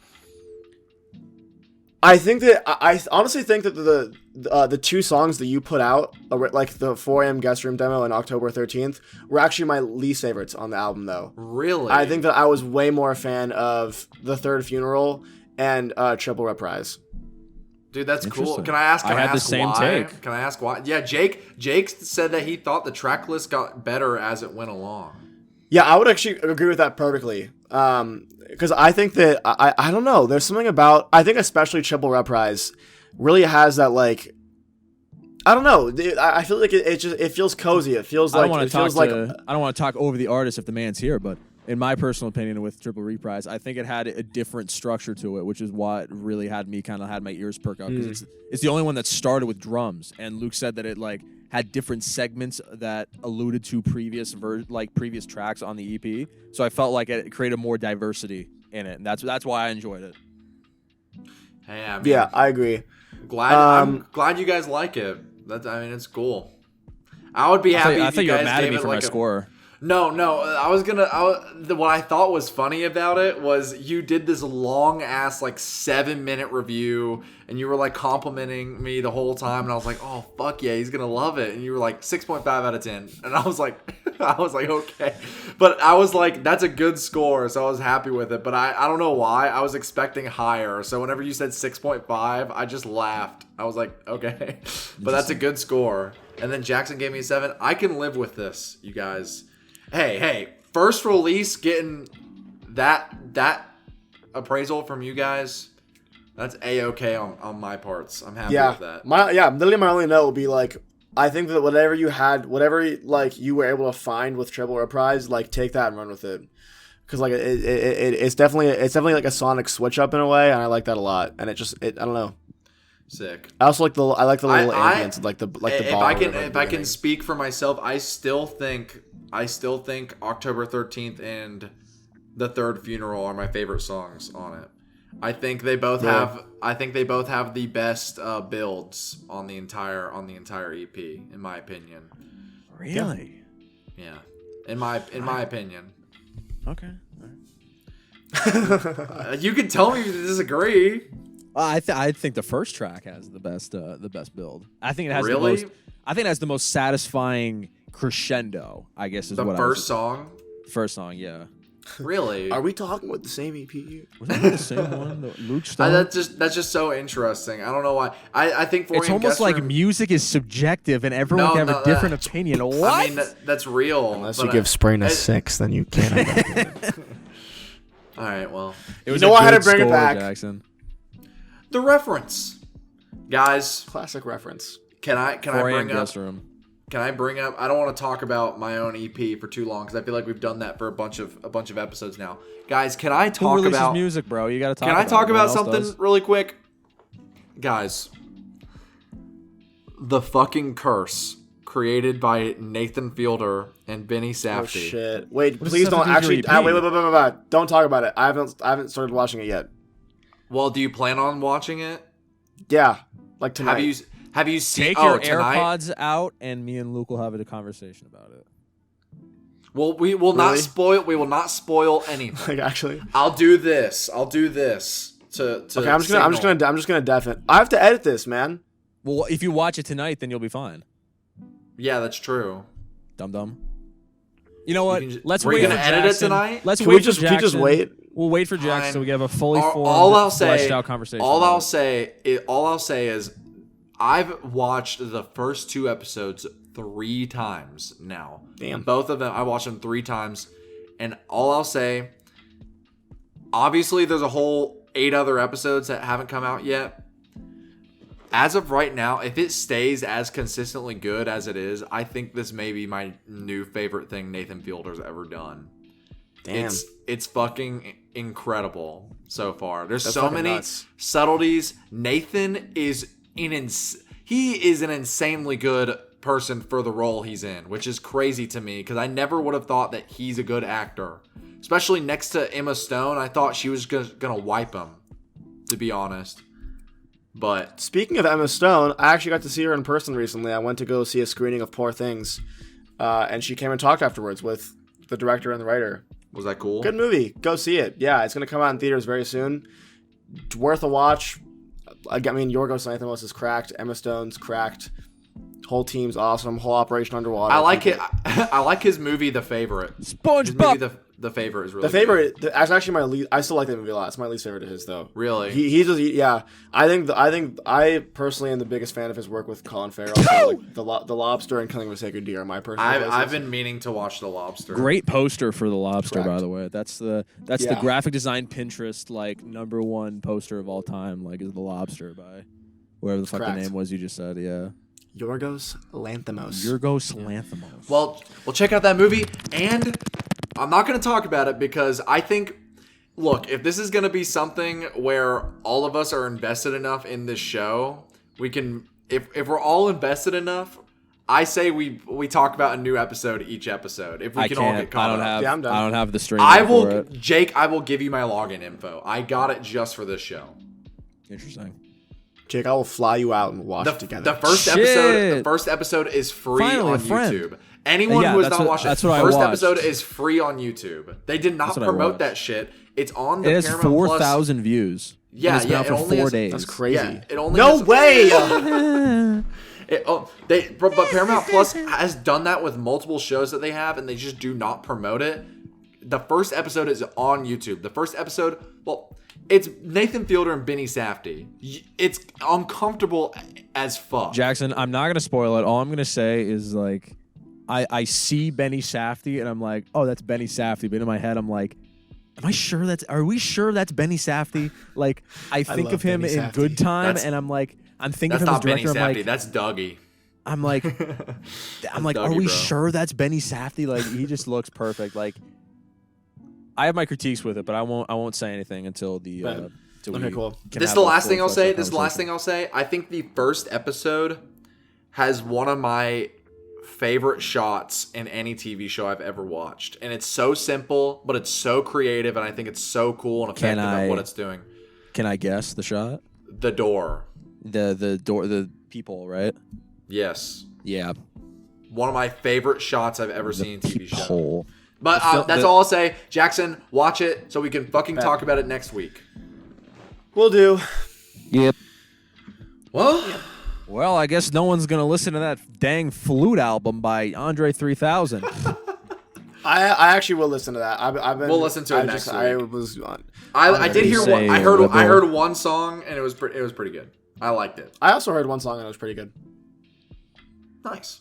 I think that I honestly think that the two songs that you put out, like the 4 a.m. guest room demo and October 13th, were actually my least favorites on the album, though. Really? I think that I was way more a fan of The Third Funeral and Triple Reprise. Dude, that's cool. Interesting. Can I ask? I had the same why? take. Can I ask why? Yeah, Jake said that he thought the track list got better as it went along. Yeah, I would actually agree with that perfectly. Because I think that I don't know. There's something about I think especially Triple Reprise really has that like I don't know. I feel like it feels cozy. It feels like I don't want to talk over the artist if the man's here, but in my personal opinion, with Triple Reprise, I think it had a different structure to it, which is what really had my ears perk up because it's the only one that started with drums. And Luke said that it like had different segments that alluded to previous tracks on the EP. So I felt like it created more diversity in it, and that's why I enjoyed it. Hey, I mean, yeah, I agree. I'm glad you guys like it. It's cool. I would be happy. I if thought you were guys mad at gave me it for like my score. No. What I thought was funny about it was you did this long ass like 7-minute review, and you were like complimenting me the whole time, and I was like, oh fuck yeah, he's gonna love it, and you were like 6.5 out of 10, and I was like, okay, but I was like, that's a good score, so I was happy with it, but I don't know why I was expecting higher, so whenever you said 6.5, I just laughed. I was like, okay, but that's a good score. And then Jackson gave me a 7. I can live with this, you guys. Hey, first release getting that appraisal from you guys, that's A-okay on my parts. I'm happy with that. Literally my only note would be like, I think that whatever like you were able to find with Triple Reprise, like take that and run with it. Because like it's definitely like a sonic switch up in a way, and I like that a lot. And I don't know. Sick. I also like the little ambience, like the bar. If I can speak for myself, I still think October 13th and The Third Funeral are my favorite songs on it. I think they both have the best builds on the entire EP, in my opinion. Really? Yeah. In my opinion. Okay. You can tell me if you disagree. I think the first track has the best build. I think it has Really? the most. I think it has the most satisfying crescendo. I guess is The what first song. First song, yeah. Really? Are we talking with the same EP? Was that the same one? The Luke Stone? That's just so interesting. I don't know why. I think for It's almost like music is subjective and everyone can have a different opinion. What? I mean, that's real. Unless but you give Sprain a 6, then you can't. All right, well, It was You know a I had to good bring it score, back. Jackson. the reference, guys. Classic reference. Can I 4 a.m. bring up? guest room. Can I bring up? I don't want to talk about my own EP for too long because I feel like we've done that for a bunch of episodes now. Guys, can I Who talk releases about music, bro? You got to talk. Can I talk it. No one about else something does. really quick? Guys, the fucking curse created by Nathan Fielder and Benny Oh Safdie. shit! Wait, What does please this have don't to do with actually. your EP? Wait. Don't talk about it. I haven't started watching it yet. Well, do you plan on watching it? Yeah, like tonight. Have you seen Take your tonight? AirPods out, and me and Luke will have a conversation about it. Well, we will not Really? spoil. We will not spoil anything. Like actually. I'll do this. To Okay, I'm just gonna deafen. I have to edit this, man. Well, if you watch it tonight, then you'll be fine. Yeah, that's true. Dum dum. You know what? Let's Let's wait. We're gonna for edit it Jackson. tonight. Let's Can wait we for just Jackson. wait? We'll wait for Jackson Fine. so we have a fully formed, All I'll say, fleshed out conversation. All about I'll it. say is, I've watched the first 2 episodes 3 times now. Damn. Both of them, I watched them 3 times, and all I'll say, obviously, there's a whole 8 other episodes that haven't come out yet. As of right now, if it stays as consistently good as it is, I think this may be my new favorite thing Nathan Fielder's ever done. Damn. It's fucking incredible so far. There's That's so fucking many nuts. subtleties. Nathan is he is an insanely good person for the role he's in, which is crazy to me because I never would have thought that he's a good actor. Especially next to Emma Stone, I thought she was gonna wipe him, to be honest. But Speaking of Emma Stone, I actually got to see her in person recently. I went to go see a screening of Poor Things, and she came and talked afterwards with the director and the writer. was that cool? Good movie. Go see it. Yeah, it's going to come out in theaters very soon. It's worth a watch. I mean, Yorgos Lanthimos is cracked. Emma Stone's cracked. Whole team's awesome. Whole Operation Underwater. I like it. I like his movie, The Favorite. His movie, SpongeBob. The Favorite, is really The Favorite. That's actually my least. I still like that movie a lot. It's my least favorite of his, though. Really? Yeah. I personally am the biggest fan of his work with Colin Farrell. So, like, the Lobster and Killing of a Sacred Deer are my personal. I've choices. been meaning to watch The Lobster. Great poster for the Lobster, Correct. by the way. That's the Yeah. graphic design Pinterest like #1 poster of all time. Like is the Lobster by whoever the fuck Correct. the name was you just said. Yeah, Yorgos Lanthimos. Yorgos Lanthimos. Well, check out that movie, and I'm not going to talk about it because I think, look, if this is going to be something where all of us are invested enough in this show, we can, if we're all invested enough, I say we talk about a new episode each episode. If we I can can't. all get caught up. Yeah, I'm done. I don't have the strength. I for will, it. Jake, I will give you my login info. I got it just for this show. Interesting. Jake, I will fly you out and watch it together. The first Shit. episode is free Finally, a on friend. YouTube. Anyone Yeah, who has that's not what- watched it, that's what I first watched. episode is free on YouTube. They did not That's what I promote watched. that shit. It's on the It has Paramount 4,000 views. Yeah, and it's been yeah, out it for only 4 has- days. That's crazy. Yeah, it only no has- way. But Paramount Plus has done that with multiple shows that they have, and they just do not promote it. The first episode is on YouTube. The first episode, well, it's Nathan Fielder and Benny Safdie. It's uncomfortable as fuck. Jackson, I'm not gonna spoil it. All I'm gonna say is like, I see Benny Safdie and I'm like, oh, that's Benny Safdie. But in my head, I'm like, are we sure that's Benny Safdie? Like, I think love of him Benny in Safdie. Good Time, That's- and I'm like, I'm thinking That's of him not as Benny director. Safdie. That's Dougie. I'm like, are Dougie, we bro. sure that's Benny Safdie? Like, he just looks perfect. Like, I have my critiques with it, but I won't say anything until the. Right. Till Okay, we cool. can This is have the a last thing full I'll say. fleshed out This is the last thing conversation. I'll say. I think the first episode has one of my favorite shots in any TV show I've ever watched. And it's so simple, but it's so creative, and I think it's so cool and effective at what it's doing. Can I guess the shot? The door. The door, the people, right? Yes. Yeah. One of my favorite shots I've ever seen in TV show. Peephole. But that's all I'll say. Jackson, watch it so we can fucking talk about it next week. Will do. Yep. Well, I guess no one's gonna listen to that dang flute album by Andre 3000. I actually will listen to that. We'll listen to it next week. I did hear one. I heard one song and it was pretty good. I liked it. I also heard one song and it was pretty good. Nice.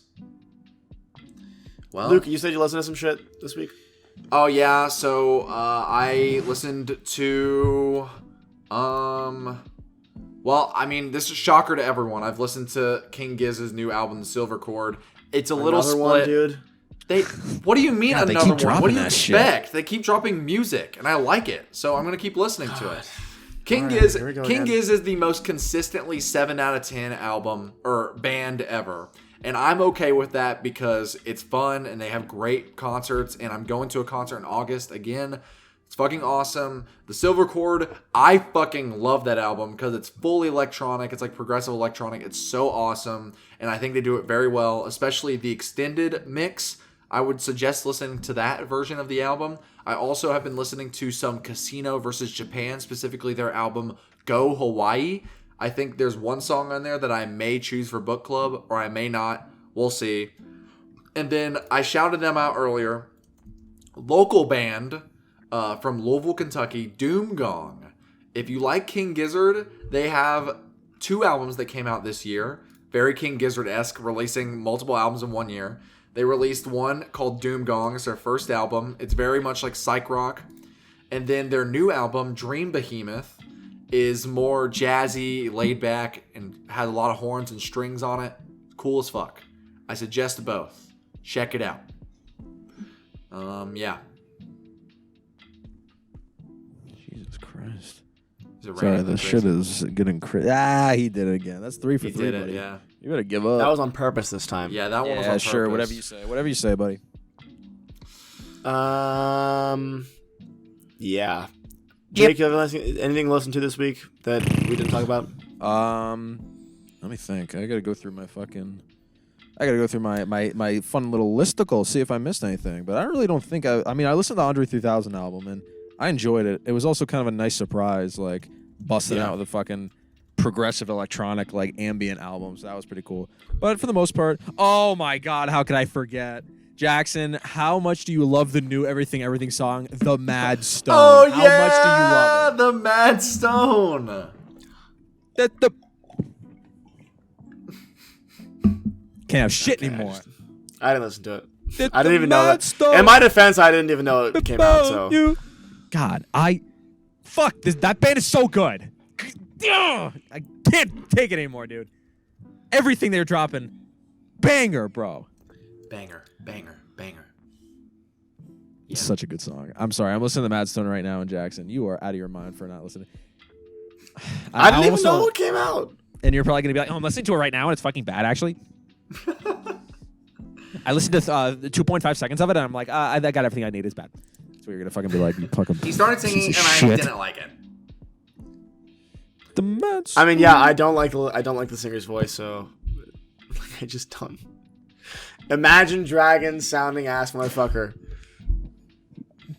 Well, Luke, you said you listened to some shit this week? Oh yeah, so I listened to well, I mean, this is a shocker to everyone. I've listened to King Giz's new album, The Silver Chord. It's a little split. One, dude. What do you mean God, another one? What do you expect? Shit. They keep dropping music, and I like it, so I'm gonna keep listening to it. King Giz is the most consistently 7 out of 10 album or band ever. And I'm okay with that because it's fun and they have great concerts. And I'm going to a concert in August again. It's fucking awesome. The Silver Chord, I fucking love that album because it's fully electronic. It's like progressive electronic. It's so awesome. And I think they do it very well, especially the extended mix. I would suggest listening to that version of the album. I also have been listening to some Casino versus Japan, specifically their album Go Hawaii. I think there's one song on there that I may choose for book club, or I may not. We'll see. And then I shouted them out earlier. Local band from Louisville, Kentucky, Doom Gong. If you like King Gizzard, they have 2 albums that came out this year. Very King Gizzard-esque, releasing multiple albums in one year. They released one called Doom Gong. It's their first album. It's very much like psych rock. And then their new album, Dream Behemoth, is more jazzy, laid back, and has a lot of horns and strings on it. Cool as fuck. I suggest both. Check it out. Yeah. Jesus Christ. Sorry, the shit is getting crazy. He did it again. That's 3 for 3, did it, buddy. yeah. You better give up. That was on purpose this time. Yeah, that one was Yeah, on sure. purpose. Whatever you say, buddy. Yeah. Jake, you have anything to listen to this week that we didn't talk about? Let me think. I gotta go through my my fun little listicle, see if I missed anything. But I really don't think I listened to the Andre 3000 album and I enjoyed it. It was also kind of a nice surprise, like busting out with a fucking progressive electronic like ambient album. So that was pretty cool. But for the most part, oh my god, how could I forget? Jackson, how much do you love the new Everything song, The Mad Stone? Oh, how much do you love it? The Mad Stone. Can't have shit anymore. I didn't listen to it. I didn't even know that. Stone. In my defense, I didn't even know it came out. So, God, that band is so good. I can't take it anymore, dude. Everything they're dropping, banger, bro. Banger. It's such a good song. I'm sorry. I'm listening to Mad Stone right now, and Jackson, you are out of your mind for not listening. I didn't even know what came out. And you're probably going to be like, oh, I'm listening to it right now, and it's fucking bad, actually. I listened to 2.5 seconds of it, and I'm like, I got everything I need. It's bad. So you're going to fucking be like, you fucking He started singing, and I didn't like it. The Mad Stone. I mean, yeah, I don't like the singer's voice, so I just don't. Imagine Dragons sounding ass motherfucker.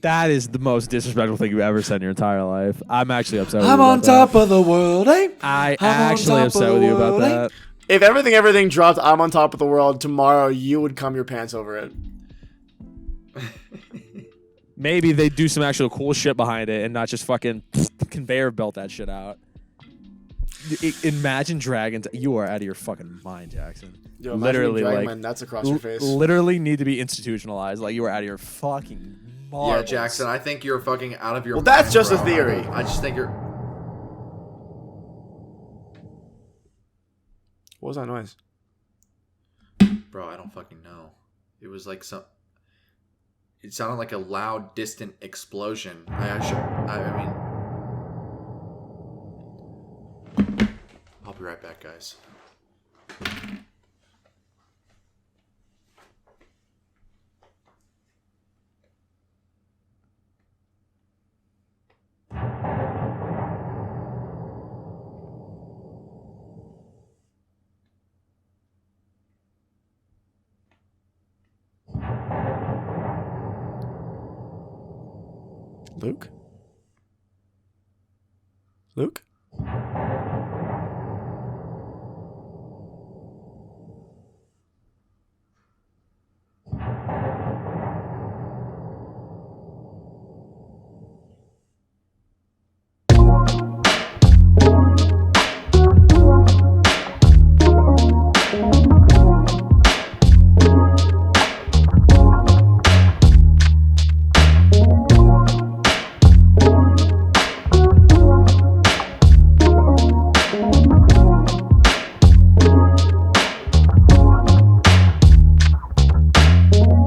That is the most disrespectful thing you've ever said in your entire life. I'm actually upset with you I'm about on top of the world, eh? I'm actually upset with you about that. If everything dropped, I'm on top of the world tomorrow, you would cum your pants over it. Maybe they do some actual cool shit behind it and not just fucking conveyor belt that shit out. Imagine Dragons. You are out of your fucking mind, Jackson. Yo, literally, like my nuts across your face. Literally need to be institutionalized. Like you are out of your fucking marbles. Yeah, Jackson, I think you're fucking out of your mind. Well, that's just bro. a theory. I just think you're... What was that noise? Bro, I don't fucking know. It was like some... It sounded like a loud, distant explosion. I mean... I'll be right back, guys. Luke? Luke?